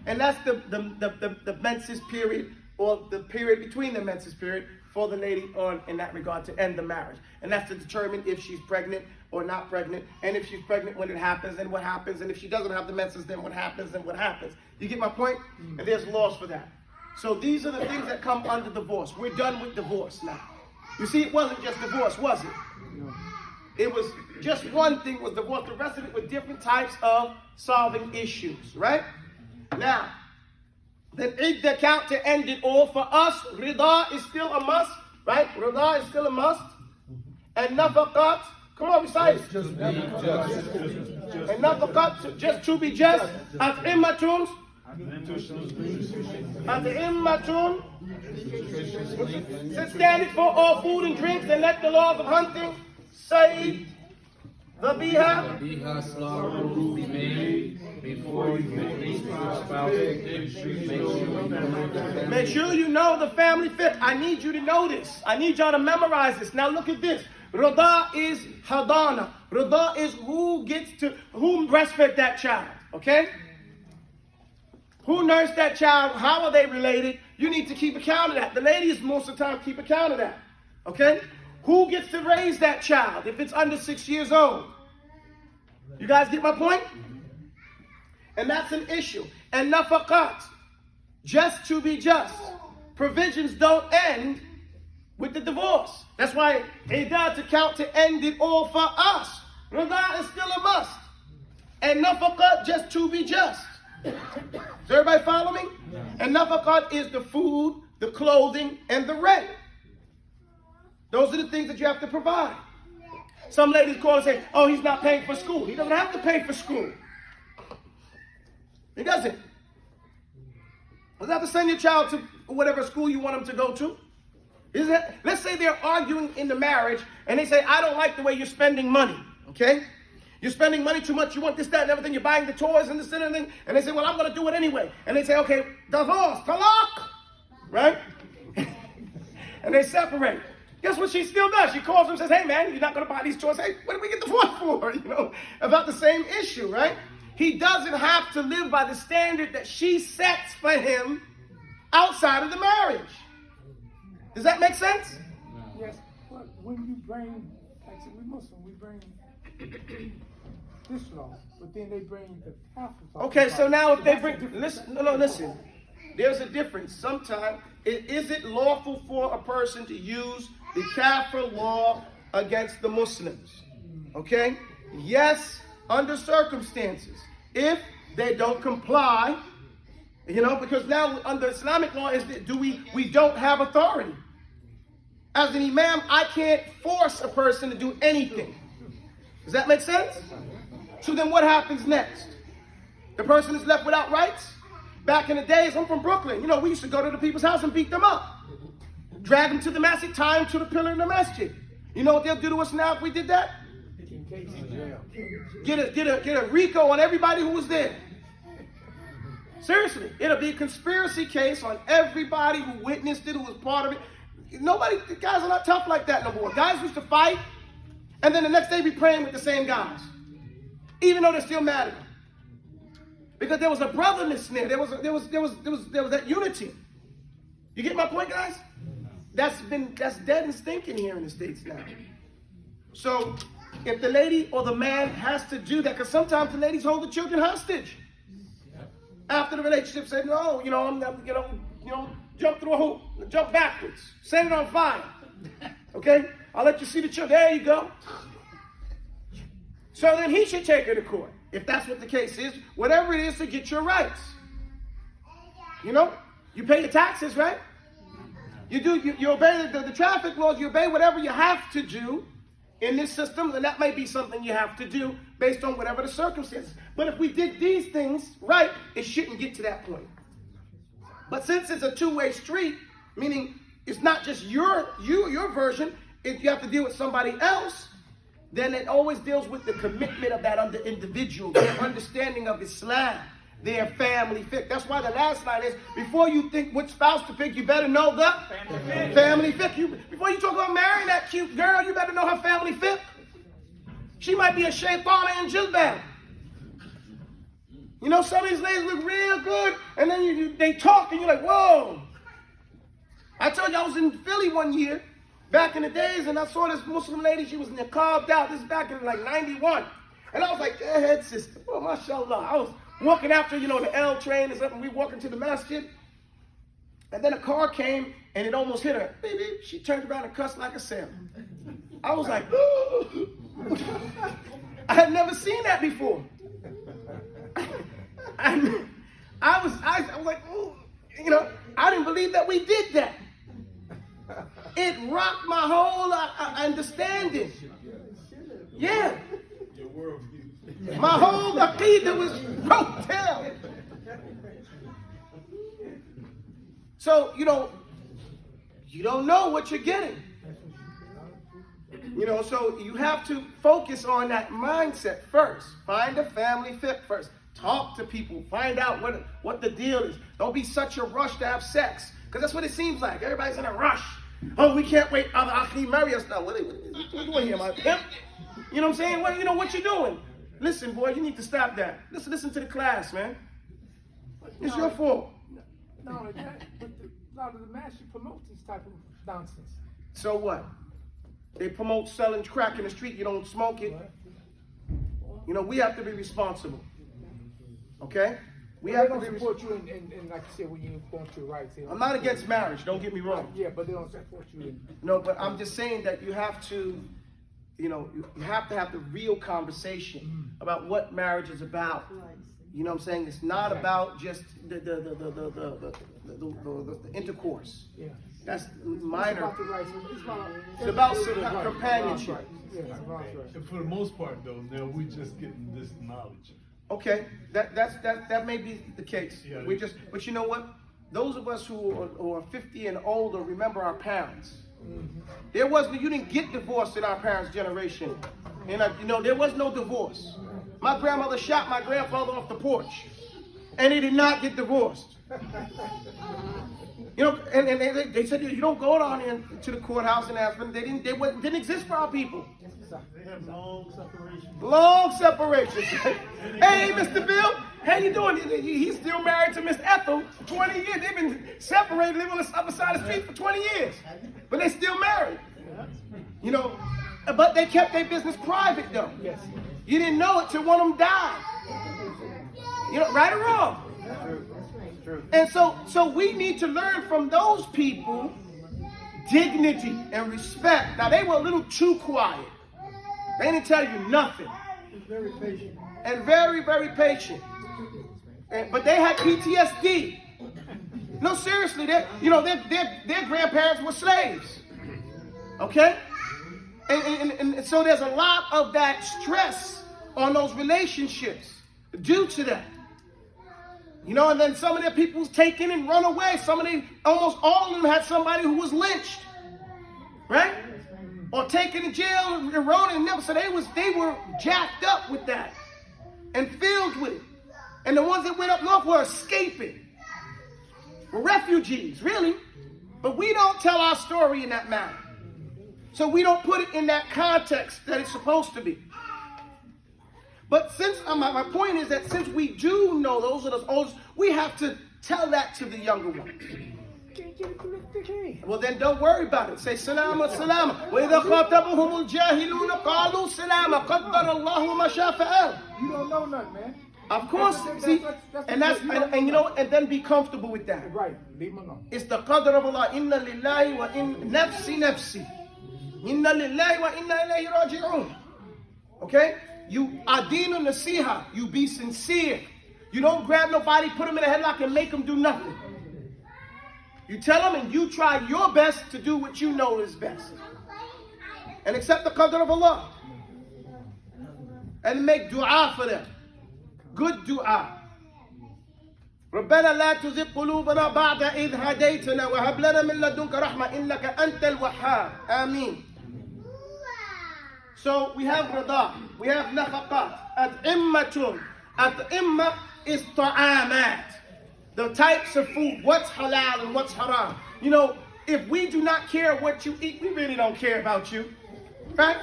And that's the menses period, or the period between the menses period for the lady on in that regard to end the marriage. And that's to determine if she's pregnant or not pregnant. And if she's pregnant, when it happens, then what happens. And if she doesn't have the menses, then what happens, then what happens. You get my point? And there's laws for that. So these are the things that come under divorce. We're done with divorce now. You see, it wasn't just divorce, was it? It was just one thing was divorce. The rest of it were different types of solving issues, right? Now, the idda count to end it all for us. Rida is still a must, right? Rida is still a must. And nafaqat, come on, recite it. And nafaqat, just to be just. At'immatun. At'immatun. Stand it for all food and drinks, and let the laws of hunting, sayd, dhabiha, slaughter will be made before you release your spouse. Make sure you know the family fiqh. I need you to know this. I need y'all to memorize this. Now look at this. Rida is hadana. Rida is who breastfed that child. Okay? Who nursed that child? How are they related? You need to keep account of that. The ladies most of the time keep account of that. Okay? Who gets to raise that child if it's under 6 years old? You guys get my point? And that's an issue. And nafaqat, just to be just. Provisions don't end with the divorce. That's why iddah to count to end it all for us. Rida is still a must. And nafaqat, just to be just. Does everybody follow me? And nafaqat is the food, the clothing, and the rent. Those are the things that you have to provide. Some ladies call and say, oh, he's not paying for school. He doesn't have to pay for school. He doesn't. You don't have to send your child to whatever school you want him to go to. Let's say they're arguing in the marriage and they say, I don't like the way you're spending money. Okay? You're spending money too much. You want this, that, and everything. You're buying the toys and this and everything. And they say, well, I'm going to do it anyway. And they say, okay, divorce, talaq. Right? And they separate. Guess what she still does? She calls him and says, hey, man, you're not going to buy these toys. Hey, what did we get divorced for? You know, about the same issue, right? He doesn't have to live by the standard that she sets for him outside of the marriage. Does that make sense? Yes, but when you bring, like we Muslim, we bring this law, but then they bring the Catholic law. Okay, so now if they bring, listen. There's a difference. Sometimes, is it lawful for a person to use the Kafir law against the Muslims? Okay? Yes, under circumstances. If they don't comply, you know, because now under Islamic law, we don't have authority. As an imam, I can't force a person to do anything. Does that make sense? So then what happens next? The person is left without rights? Back in the days, I'm from Brooklyn. You know, we used to go to the people's house and beat them up. Drag them to the masjid, tie them to the pillar in the masjid. You know what they'll do to us now if we did that? Get a RICO on everybody who was there. Seriously, it'll be a conspiracy case on everybody who witnessed it, who was part of it. The guys are not tough like that no more. Guys used to fight, and then the next day be praying with the same guys, even though they're still mad at them. Because there was a brotherliness there. There was that unity. You get my point, guys? That's dead and stinking here in the States now. So if the lady or the man has to do that, because sometimes the ladies hold the children hostage. After the relationship said, no, jump through a hoop, jump backwards, set it on fire. Okay? I'll let you see the children. There you go. So then he should take her to court. If that's what the case is, whatever it is to get your rights. You know, you pay your taxes, right? You obey the traffic laws, you obey whatever you have to do in this system, and that may be something you have to do based on whatever the circumstances. But if we did these things right, it shouldn't get to that point. But since it's a two-way street, meaning it's not just your version, if you have to deal with somebody else, then it always deals with the commitment of that individual, their understanding of Islam, their family fiqh. That's why the last line is, before you think which spouse to pick, you better know the family fiqh. Before you talk about marrying that cute girl, you better know her family fiqh. She might be a shaytana and jilbab. You know, some of these ladies look real good, and then they talk, and you're like, whoa. I told you I was in Philly one year, back in the days, and I saw this Muslim lady. She was niqabbed out. This is back in like 91. And I was like, go ahead, sister. Oh, mashallah. I was walking after, you know, the L train is up, and we walking to the masjid. And then a car came, and it almost hit her. Beep, beep. She turned around and cussed like a sailor. I was like, I had never seen that before. I was like, ooh, you know, I didn't believe that we did that. It rocked my whole understanding. Yeah. My whole aqidah was broke down. So, you don't know what you're getting. You know, so you have to focus on that mindset first. Find a family fit first. Talk to people. Find out what the deal is. Don't be such a rush to have sex. Because that's what it seems like. Everybody's in a rush. Oh, we can't wait. Marry us now. What are you doing here, my pimp? You know what I'm saying? What you doing? Listen, boy, you need to stop that. Listen to the class, man. It's your fault. Not only that, but a lot of the masses promote this type of nonsense. So what? They promote selling crack in the street. You don't smoke it. You know, we have to be responsible. Okay? We have to support you in like you said, when you want your rights. I'm not against marriage, don't get me wrong. Yeah, but they don't support you in. No, but I'm just saying that you have to, you have to have the real conversation about what marriage is about. You know what I'm saying? It's not about just the intercourse. Yeah. That's minor. It's about the rights. It's about companionship. Yeah, right. And for the most part, though, now we're just getting this knowledge. Okay, that may be the case. Yeah. But you know what? Those of us who are 50 and older remember our parents. You didn't get divorced in our parents' generation. And there was no divorce. My grandmother shot my grandfather off the porch, and he did not get divorced. You know, and they said you don't go down into the courthouse and ask them. They didn't exist for our people. They have long separation. Long separation. Hey, Mr. Bill, how you doing? He's still married to Miss Ethel for 20 years. They've been separated, living on the other side of the street for 20 years. But they're still married. You know, but they kept their business private, though. Yes. You didn't know it till one of them died. You know, right or wrong? And so we need to learn from those people dignity and respect. Now, they were a little too quiet. They didn't tell you nothing. Very patient. And very, very patient. But they had PTSD. No, seriously, their grandparents were slaves. Okay? And so there's a lot of that stress on those relationships due to that. You know, and then some of their people was taken and run away. Almost all of them had somebody who was lynched. Right? Or taken to jail and eroded and never. So they were jacked up with that and filled with it. And the ones that went up north were escaping. Were refugees, really. But we don't tell our story in that manner. So we don't put it in that context that it's supposed to be. But since my point is that since we do know those are the oldest, we have to tell that to the younger ones. Well, then don't worry about it. Say salama, salama. وَإِذَا خَاطَبَهُمُ الْجَاهِلُونَ قَالُوا سَلَامًا قَدَّرَ اللَّهُ مَا شَاءَ فَعَلَ. You don't know nothing, man. Of course, see, and then be comfortable with that. Right, leave them alone. It's the qadr of Allah. Inna lillahi wa nafsi. Inna lillahi wa inna ilayhi raji'un. Okay? You adinu nasiha. You be sincere. You don't grab nobody, put them in a headlock, and make them do nothing. You tell them, and you try your best to do what you know is best, and accept the qadr of Allah, and make dua for them. Good dua. ربنا لا تزغ قلوبنا بعد إذ هديتنا وهب لنا من لدنك رحمة إنك أنت الوهاب. Ameen. So we have rida, we have nafaqat. At'immatun. At'imma is ta'amat. The types of food, what's halal and what's haram. You know, if we do not care what you eat, we really don't care about you. Right?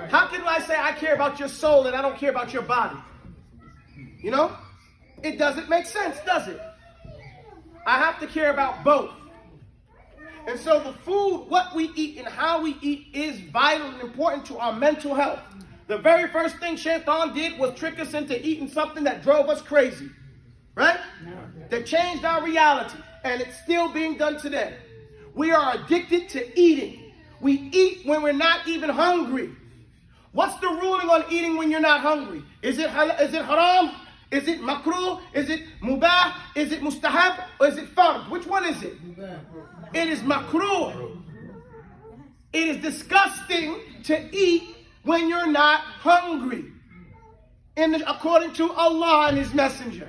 How can I say I care about your soul and I don't care about your body? You know? It doesn't make sense, does it? I have to care about both. And so the food, what we eat and how we eat is vital and important to our mental health. The very first thing Shaitan did was trick us into eating something that drove us crazy. Right? That changed our reality. And it's still being done today. We are addicted to eating. We eat when we're not even hungry. What's the ruling on eating when you're not hungry? Is it haram? Is it makruh? Is it mubah? Is it mustahab? Or is it fard? Which one is it? It is makruh. It is disgusting to eat when you're not hungry. According to Allah and His Messenger.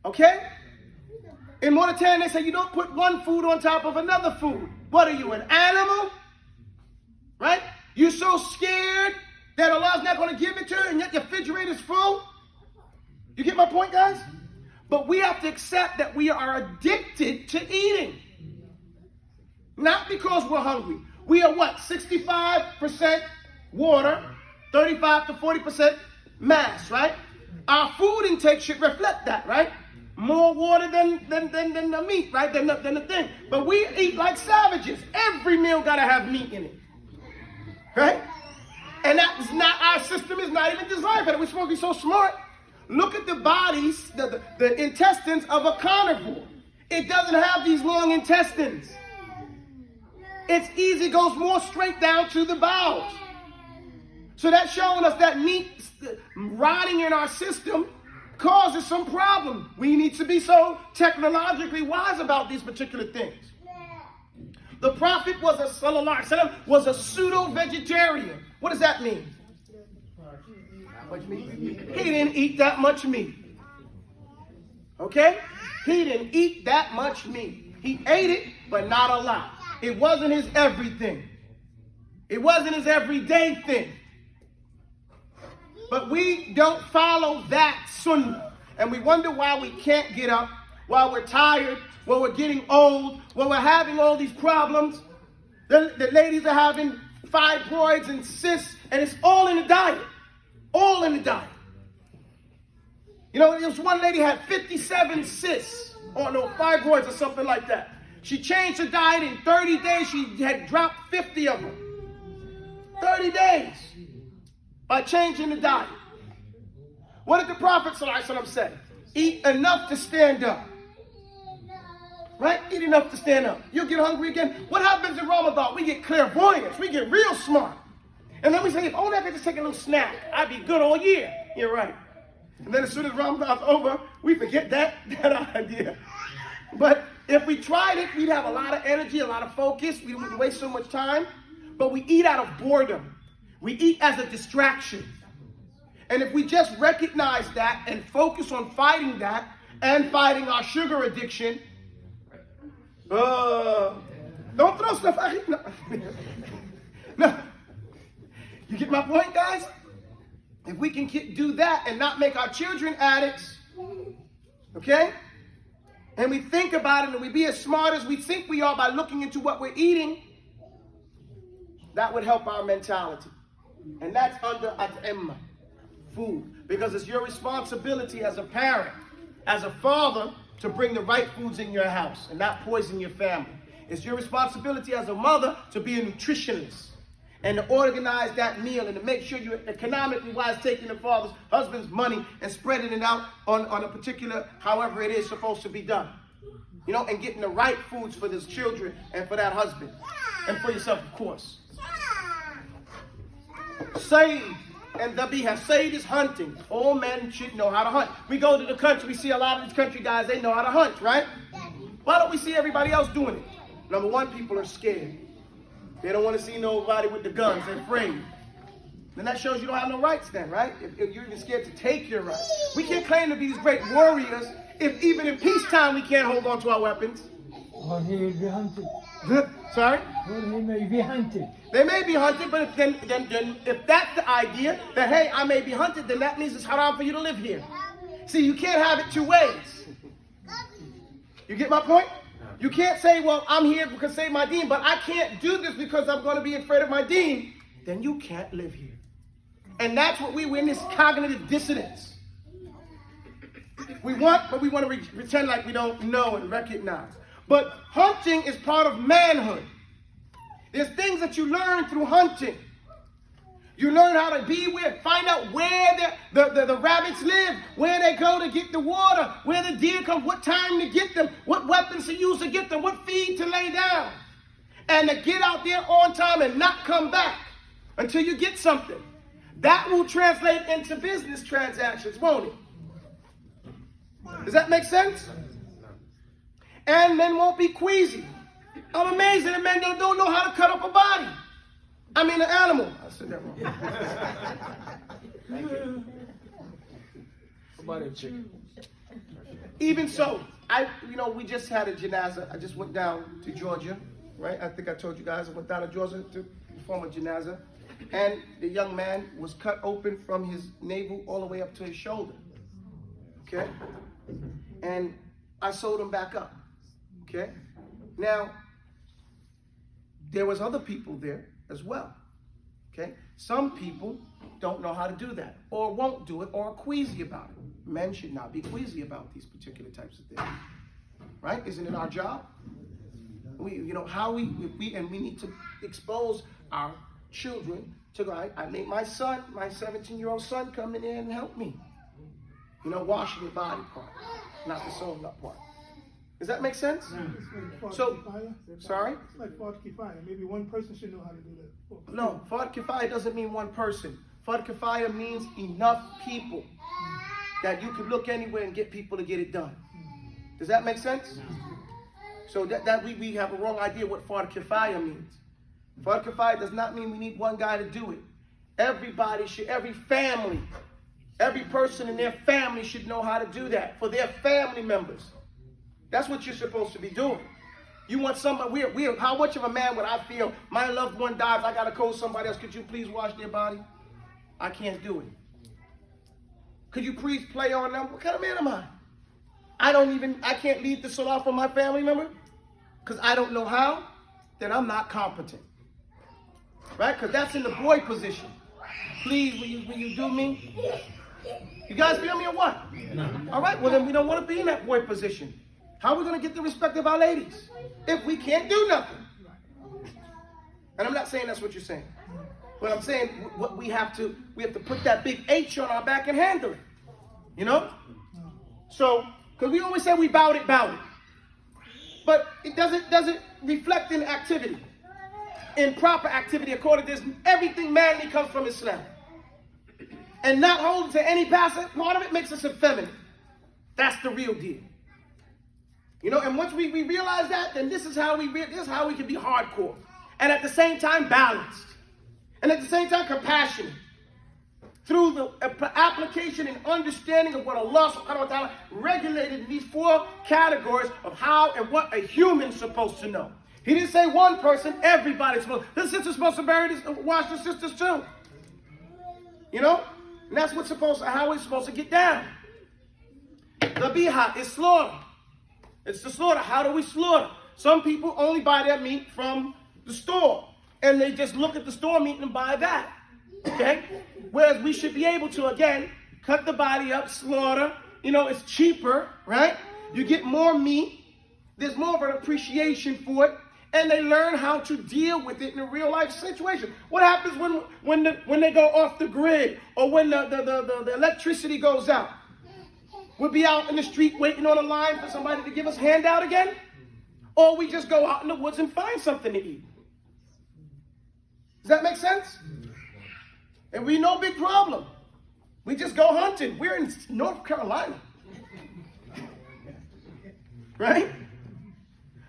Okay? In Mauritania, they say you don't put one food on top of another food. What are you, an animal? Right? You're so scared that Allah's not going to give it to you, and yet your refrigerator's full. You get my point, guys? But we have to accept that we are addicted to eating. Not because we're hungry. We are what? 65% water, 35 to 40% mass, right? Our food intake should reflect that, right? More water than the meat, right? Than the thing. But we eat like savages. Every meal got to have meat in it. Right? And that's not, our system is not even designed for that. We're supposed to be so smart. Look at the bodies, the intestines of a carnivore. It doesn't have these long intestines. It's easy, goes more straight down to the bowels. So that's showing us that meat rotting in our system causes some problem. We need to be so technologically wise about these particular things. The Prophet was a pseudo-vegetarian. What does that mean? He didn't eat that much meat. Okay? He didn't eat that much meat. He ate it, but not a lot. It wasn't his everything. It wasn't his everyday thing. But we don't follow that sunnah. And we wonder why we can't get up, why we're tired, why we're getting old, why we're having all these problems. The ladies are having fibroids and cysts, and it's all in the diet. All in the diet. You know, there was one lady had 57 cysts, or no, fibroids or something like that. She changed her diet. In 30 days, she had dropped 50 of them. 30 days. By changing the diet. What did the Prophet ﷺ say? Eat enough to stand up. Right? Eat enough to stand up. You'll get hungry again. What happens in Ramadan? We get clairvoyance. We get real smart. And then we say, if only I could just take a little snack, I'd be good all year. You're right. And then as soon as Ramadan's over, we forget that idea. But if we tried it, we'd have a lot of energy, a lot of focus. We wouldn't waste so much time. But we eat out of boredom. We eat as a distraction. And if we just recognize that and focus on fighting that and fighting our sugar addiction, don't throw stuff out. No. You get my point, guys? If we can do that and not make our children addicts, okay? And we think about it and we be as smart as we think we are by looking into what we're eating, that would help our mentality. And that's under at'imma, food. Because it's your responsibility as a parent, as a father, to bring the right foods in your house and not poison your family. It's your responsibility as a mother to be a nutritionist and to organize that meal and to make sure you're economically wise, taking the father's, husband's money and spreading it out on a particular, however it is supposed to be done. You know, and getting the right foods for his children and for that husband. And for yourself, of course. Sayd and Dhabiha. Sayd is hunting. All men should know how to hunt. We go to the country, we see a lot of these country guys, they know how to hunt, right? Why don't we see everybody else doing it? Number one, people are scared. They don't want to see nobody with the guns. They're afraid. Then that shows you don't have no rights then, right? If you're even scared to take your rights. We can't claim to be these great warriors if even in peacetime we can't hold on to our weapons. Or he will be hunted. Sorry? Or he may be hunted. They may be hunted, but then if that's the idea, that hey, I may be hunted, then that means it's haram for you to live here. See, you can't have it two ways. You get my point? You can't say, well, I'm here because save my deen, but I can't do this because I'm going to be afraid of my deen. Then you can't live here. And that's what we're in, this cognitive dissonance. We want, but we want to pretend like we don't know and recognize. But hunting is part of manhood. There's things that you learn through hunting. You learn how to be with, find out where the rabbits live, where they go to get the water, where the deer come, what time to get them, what weapons to use to get them, what feed to lay down. And to get out there on time and not come back until you get something. That will translate into business transactions, won't it? Does that make sense? And men won't be queasy. I'm amazed that men don't know how to cut up a body. I mean an animal. I said that wrong. Somebody chicken. Even so, we just had a janazah. I just went down to Georgia, right? I think I told you guys I went down to Georgia to perform a janazah. And the young man was cut open from his navel all the way up to his shoulder. Okay? And I sewed him back up. Okay? Now, there was other people there as well. Okay? Some people don't know how to do that, or won't do it, or are queasy about it. Men should not be queasy about these particular types of things. Right? Isn't it our job? We need to expose our children to go. I made my 17-year-old son come in there and help me. Washing the body part, not the sewing up part. Does that make sense? So, sorry? It's like Fard Kifaya. Maybe one person should know how to do that. No, Fard Kifaya doesn't mean one person. Fard Kifaya means enough people that you can look anywhere and get people to get it done. Does that make sense? So that we have a wrong idea what Fard Kifaya means. Fard Kifaya does not mean we need one guy to do it. Everybody should, every family, every person in their family should know how to do that for their family members. That's what you're supposed to be doing. You want somebody, how much of a man would I feel, my loved one dies, I got to call somebody else, could you please wash their body? I can't do it. Could you please play on them? What kind of man am I? I can't lead the salah for my family member because I don't know how, then I'm not competent. Right? Because that's in the boy position. Please, will you do me? You guys feel me or what? No. All right, well then we don't want to be in that boy position. How are we going to get the respect of our ladies if we can't do nothing? And I'm not saying that's what you're saying. But I'm saying what we have to put that big H on our back and handle it. So, because we always say we bout it. But it doesn't reflect in activity. In proper activity, according to this, everything manly comes from Islam. And not holding to any part of it makes us effeminate. That's the real deal. And once we realize that, then this is how we can be hardcore. And at the same time, balanced. And at the same time, compassionate. Through the application and understanding of what Allah subhanahu wa ta'ala regulated in these 4 categories of how and what a human's supposed to know. He didn't say one person, everybody's supposed to. The sister's supposed to wash the sisters too. And that's how it's supposed to get down. The biha is slaughter. It's the slaughter. How do we slaughter? Some people only buy their meat from the store. And they just look at the store meat and buy that. Okay? Whereas we should be able to, again, cut the body up, slaughter. It's cheaper, right? You get more meat. There's more of an appreciation for it. And they learn how to deal with it in a real life situation. What happens when they go off the grid or when the electricity goes out? We'll be out in the street waiting on a line for somebody to give us a handout again? Or we just go out in the woods and find something to eat? Does that make sense? And we no big problem. We just go hunting. We're in North Carolina. Right?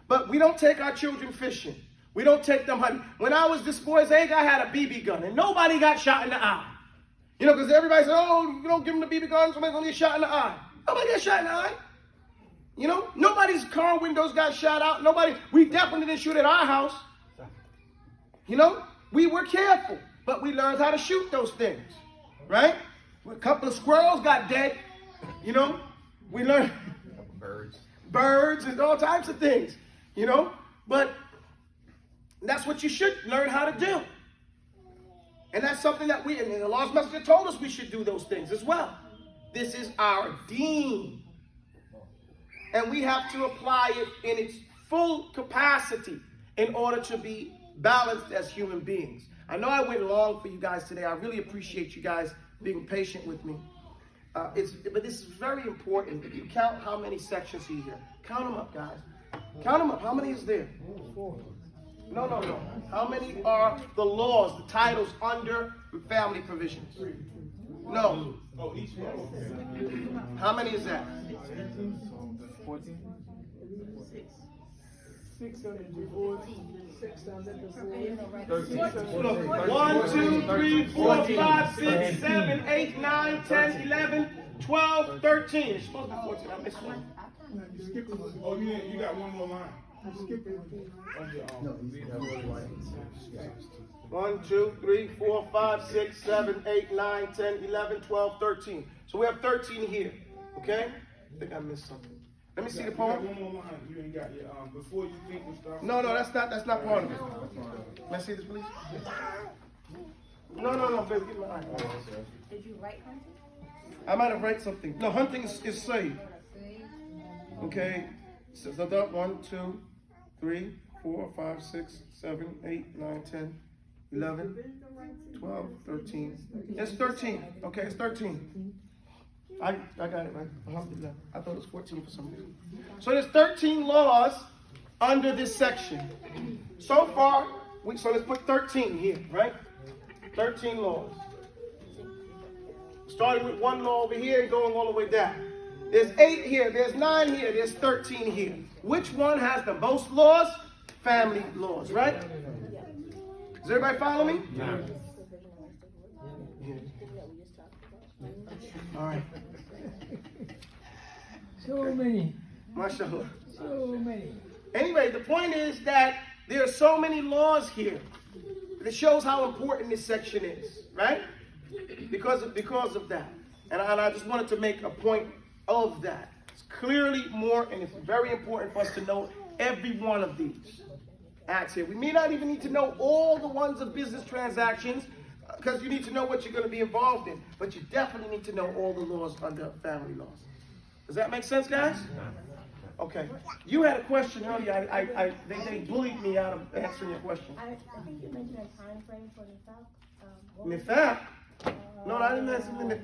But we don't take our children fishing. We don't take them hunting. When I was this boy's age, I had a BB gun, and nobody got shot in the eye. Because everybody said, oh, you don't give them the BB gun, somebody's going to get shot in the eye. Nobody got shot in the eye. Nobody's car windows got shot out. We definitely didn't shoot at our house. You know, we were careful, but we learned how to shoot those things, right? A couple of squirrels got dead, you know. We learned birds and all types of things, you know. But that's what you should learn how to do. And that's something that and the Allah's Messenger told us we should do those things as well. This is our deen. And we have to apply it in its full capacity in order to be balanced as human beings. I know I went long for you guys today. I really appreciate you guys being patient with me. But this is very important. If you count how many sections are here. Count them up, guys. Count them up. How many is there? 4. No. How many are the laws, the titles under family provisions? No. Oh, each one. How many is that? 14. 6 on the divorce, 6 on the divorce. 1, 2, 3, 4, 5, 6, 7, 8, 9, 10, 11, 12, 13. It's supposed to be 14. I missed one. Oh, you got one more line. I'm skipping. 1, 2, 3, 4, 5, 6, 7, 8, 9, 10, 11, 12, 13. So we have 13 here. Okay? I think I missed something. Let me see the poem. One more line. You ain't got your before you think we start. No, that's not part of it. Let me see this, please. No, baby, get my eye. Did you write hunting? I might have written something. No, hunting is saved. Okay. So 1, 2, 3, 4, 5, 6, 7, 8, 9, 10, 11, 12, 13. It's 13. Okay, it's 13. I got it right. Alhamdulillah. I thought it was 14 for some reason. So there's 13 laws under this section. So far, so let's put 13 here, right? 13 laws. Starting with one law over here and going all the way down. There's 8 here, there's 9 here, there's 13 here. Which one has the most laws? Family laws, right? Does everybody follow me? No. All right. So many. MashaAllah. So many. Anyway, the point is that there are so many laws here. It shows how important this section is, right? Because of that. And I just wanted to make a point of that. It's clearly more, and it's very important for us to know every one of these acts here. We may not even need to know all the ones of business transactions, because you need to know what you're going to be involved in. But you definitely need to know all the laws under family laws. Does that make sense, guys? Okay. You had a question earlier. They bullied me out of answering your question. I think you mentioned a time frame for the Nifaq. Nifaq? No, I didn't mention the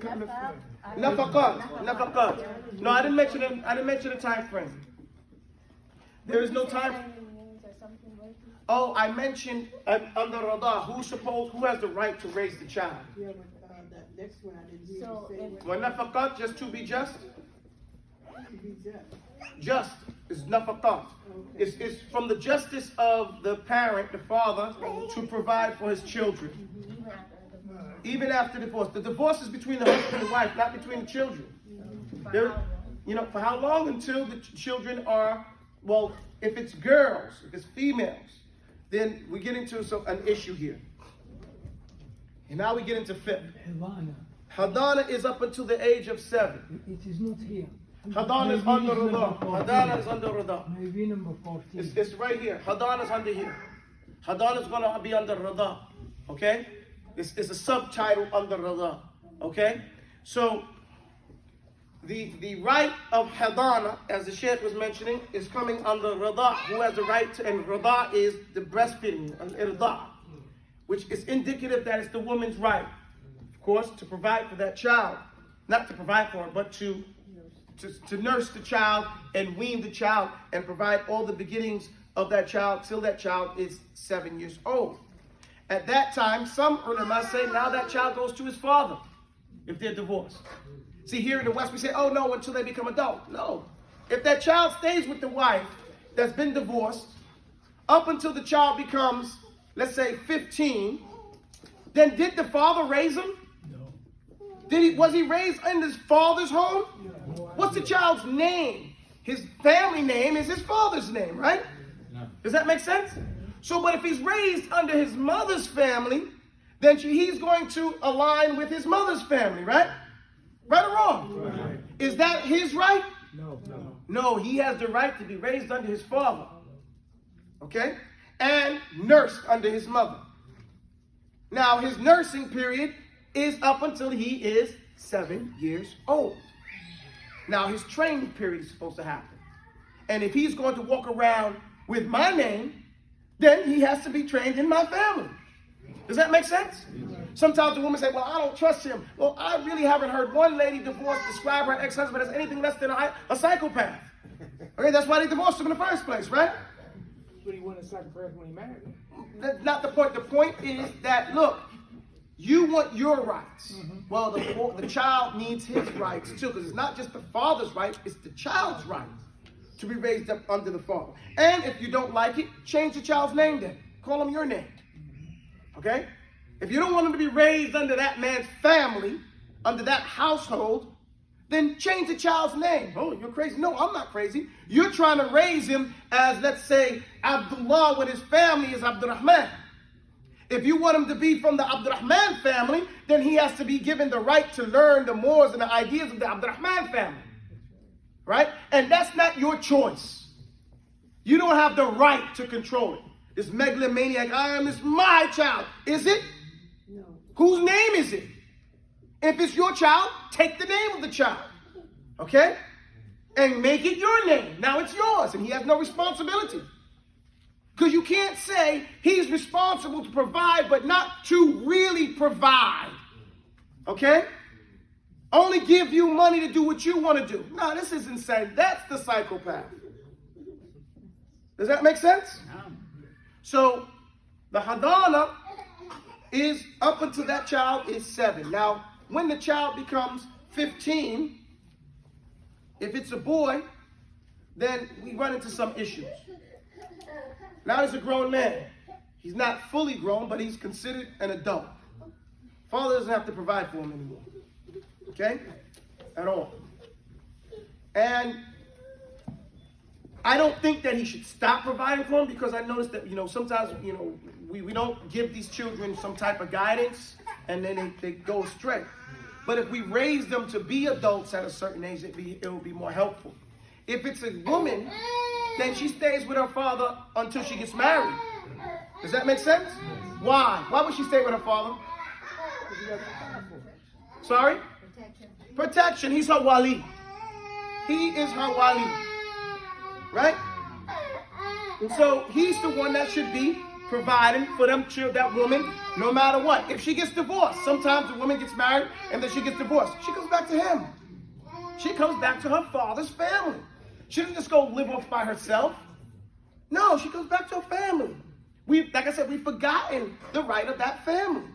Nafaqat. No, I didn't mention a time frame. There is no time. Oh, I mentioned under Rada, who has the right to raise the child? Yeah, but that next one I didn't hear So you say. if- When nafaqat, just to be just? To be just. Just is nafaqat. It's from the justice of the parent, the father, to provide for his children. Even after divorce. The divorce is between the husband and the wife, not between the children. For how long? Until the children are, well, if it's girls, if it's females, then we get into an issue here. And now we get into fiqh. Havana. Hadana is up until the age of 7. It is not here. Hadana is under Rada. Hadana is under Rada. Maybe number 14. It's right here. Hadana is under here. Hadana is going to be under Rada. Okay? It's a subtitle under Rada. Okay? So, the right of Hadana, as the Shaykh was mentioning, is coming under Rada. Who has the right to, and Rada is the breastfeeding, al-irda, which is indicative that it's the woman's right, of course, to provide for that child. Not to provide for it, but to nurse the child and wean the child and provide all the beginnings of that child till that child is 7 years old. At that time, some ulama say now that child goes to his father if they're divorced. See, here in the West we say, oh no, until they become adult. No. If that child stays with the wife that's been divorced up until the child becomes, let's say, 15, then did the father raise him? No. Was he raised in his father's home? What's the child's name? his family name is his father's name, right? No. Does that make sense? So, but if he's raised under his mother's family, then he's going to align with his mother's family, right? Right or wrong? Right. Is that his right? No. No, he has the right to be raised under his father. Okay? And nursed under his mother. Now, his nursing period is up until he is 7 years old. Now, his training period is supposed to happen. And if he's going to walk around with my name, then he has to be trained in my family. Does that make sense? Sometimes the woman say, well, I don't trust him. Well, I really haven't heard one lady divorced describe her ex-husband as anything less than a psychopath. Okay, that's why they divorced him in the first place, right? But he wasn't a psychopath when he married her. That's not the point. The point is that, look, you want your rights. Well, the child needs his rights too, because it's not just the father's right, it's the child's right to be raised up under the father. And if you don't like it, change the child's name then. Call him your name. Okay? If you don't want him to be raised under that man's family, under that household, then change the child's name. Oh, you're crazy. No, I'm not crazy. You're trying to raise him as, let's say, Abdullah when his family is Abdurrahman. If you want him to be from the Abdurrahman family, then he has to be given the right to learn the mores and the ideas of the Abdurrahman family. Right? And that's not your choice. You don't have the right to control it. This megalomaniac, it's my child. Is it? No. Whose name is it? If it's your child, take the name of the child. Okay? And make it your name. Now it's yours, and he has no responsibility. Because you can't say he's responsible to provide, but not to really provide. Okay? Only give you money to do what you want to do. No, this is insane. That's the psychopath. Does that make sense? So, the hadana is up until that child is 7. Now, when the child becomes 15, if it's a boy, then we run into some issues. Now he's a grown man. He's not fully grown, but he's considered an adult. Father doesn't have to provide for him anymore. Okay? At all. And I don't think that he should stop providing for him, because I noticed that, sometimes, we don't give these children some type of guidance, and then they go astray. But if we raise them to be adults at a certain age, it will be more helpful. If it's a woman, then she stays with her father until she gets married. Does that make sense? Why? Why would she stay with her father? Sorry? Protection. He's her wali. He is her wali. Right? And so he's the one that should be providing for that woman, no matter what. If she gets divorced, sometimes the woman gets married and then she gets divorced. She comes back to him. She comes back to her father's family. She doesn't just go live off by herself. No, she comes back to her family. Like I said, we've forgotten the right of that family.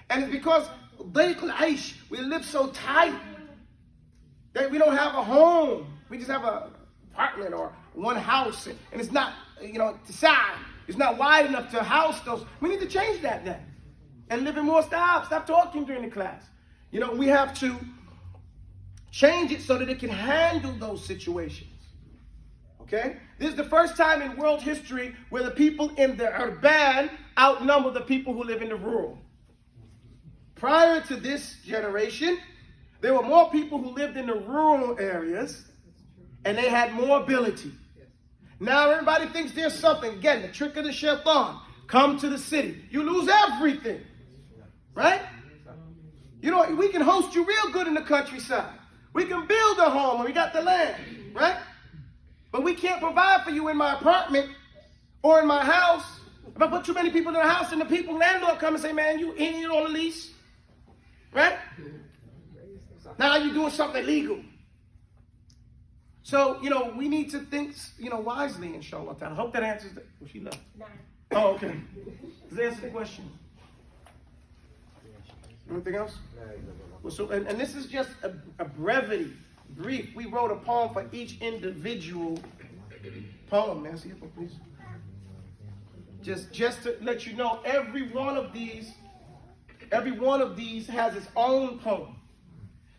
And it's because we live so tight that we don't have a home. We just have an apartment or one house, and it's not, it's not wide enough to house those. We need to change that then and live in more style. Stop talking during the class. We have to change it so that it can handle those situations. Okay? This is the first time in world history where the people in the urban outnumber the people who live in the rural. Prior to this generation, there were more people who lived in the rural areas, and they had more ability. Now everybody thinks there's something. Again, the trick of the shaitan. Come to the city. You lose everything. Right? We can host you real good in the countryside. We can build a home and we got the land. Right? But we can't provide for you in my apartment or in my house. If I put too many people in the house and the landlord come and say, man, you in on the lease. Right? Now you're doing something illegal. So, we need to think, wisely, inshallah. I hope that answers the... Well, she left. Oh, okay. Does that answer the question? Anything else? Well, so, and this is just a brevity, brief. We wrote a poem for each individual poem. Man, see it, please. Just to let you know, every one of these has its own poem.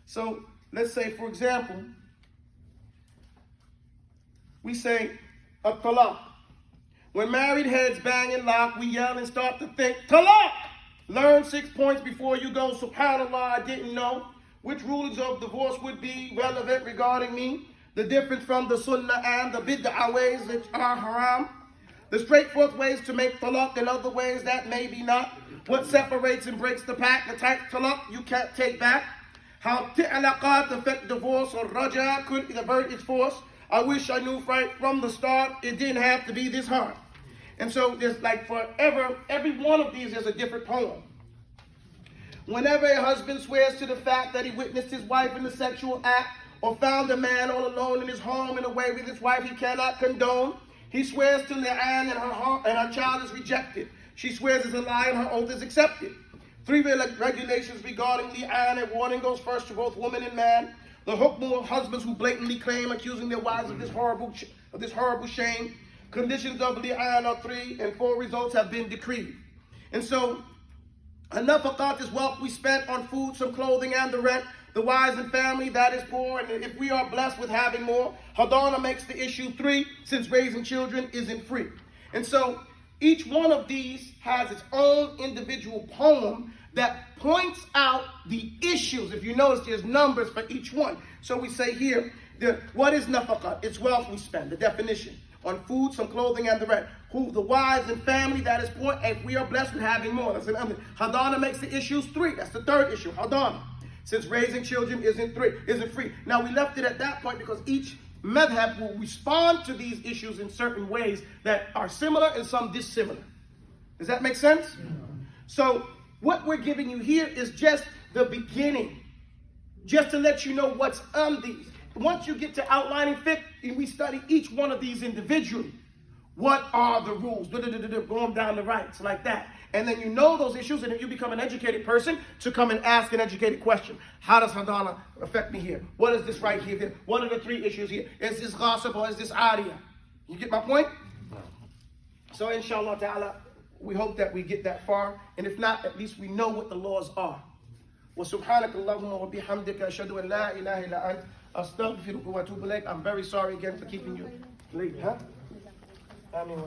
So, let's say, for example, we say talaq. When married heads bang and lock, we yell and start to think, talaq! Learn 6 points before you go. Subhanallah, I didn't know which rulings of divorce would be relevant regarding me. The difference from the sunnah and the bid'ah ways which are haram. The straightforward ways to make talaq and other ways that maybe not. What separates and breaks the pact, the type of talaq you can't take back. How ta'alaqat affect divorce or raja could avert its force. I wish I knew right from the start it didn't have to be this hard. And so there's like forever, every one of these is a different poem. Whenever a husband swears to the fact that he witnessed his wife in a sexual act or found a man all alone in his home in a way with his wife he cannot condone, he swears to Lian and her child is rejected. She swears as a lie and her oath is accepted. 3 regulations regarding Lian. A warning goes first to both woman and man. The hukm of husbands who blatantly claim accusing their wives of this horrible shame. Conditions of Lian are 3, and 4 results have been decreed. And so, nafaqat is wealth we spent on food, some clothing, and the rent. The wives and family, that is poor, and if we are blessed with having more. Hadana makes the issue 3, since raising children isn't free. And so, each one of these has its own individual poem that points out the issues. If you notice, there's numbers for each one. So we say here, what is nafaqat? It's wealth we spend, the definition. On food, some clothing, and the rent. Who the wives and family, that is poor, if we are blessed with having more. That's another. Hadana makes the issues 3. That's the 3rd issue, hadana. Since raising children isn't free. Now we left it at that point because each madhab will respond to these issues in certain ways that are similar and some dissimilar. Does that make sense? So what we're giving you here is just the beginning. Just to let you know what's on these. Once you get to outlining fiqh, we study each one of these individually. What are the rules? Going down the rights, like that. And then you know those issues, and then you become an educated person to come and ask an educated question. How does hadana affect me here? What is this right here? What are the 3 issues here? Is this ghasib or is this ariyah? You get my point? So inshallah ta'ala, we hope that we get that far. And if not, at least we know what the laws are. وَسُبْحَانَكَ اللَّهُمَّ وَبِحَمْدِكَ أَشْهَدُ أَن لَا إِلَهَ إِلَّا أَنْتَ أَسْتَغْفِرُكَ وَأَتُوبُ إِلَيْكَ. I'm very sorry again for keeping you late, huh? I mean,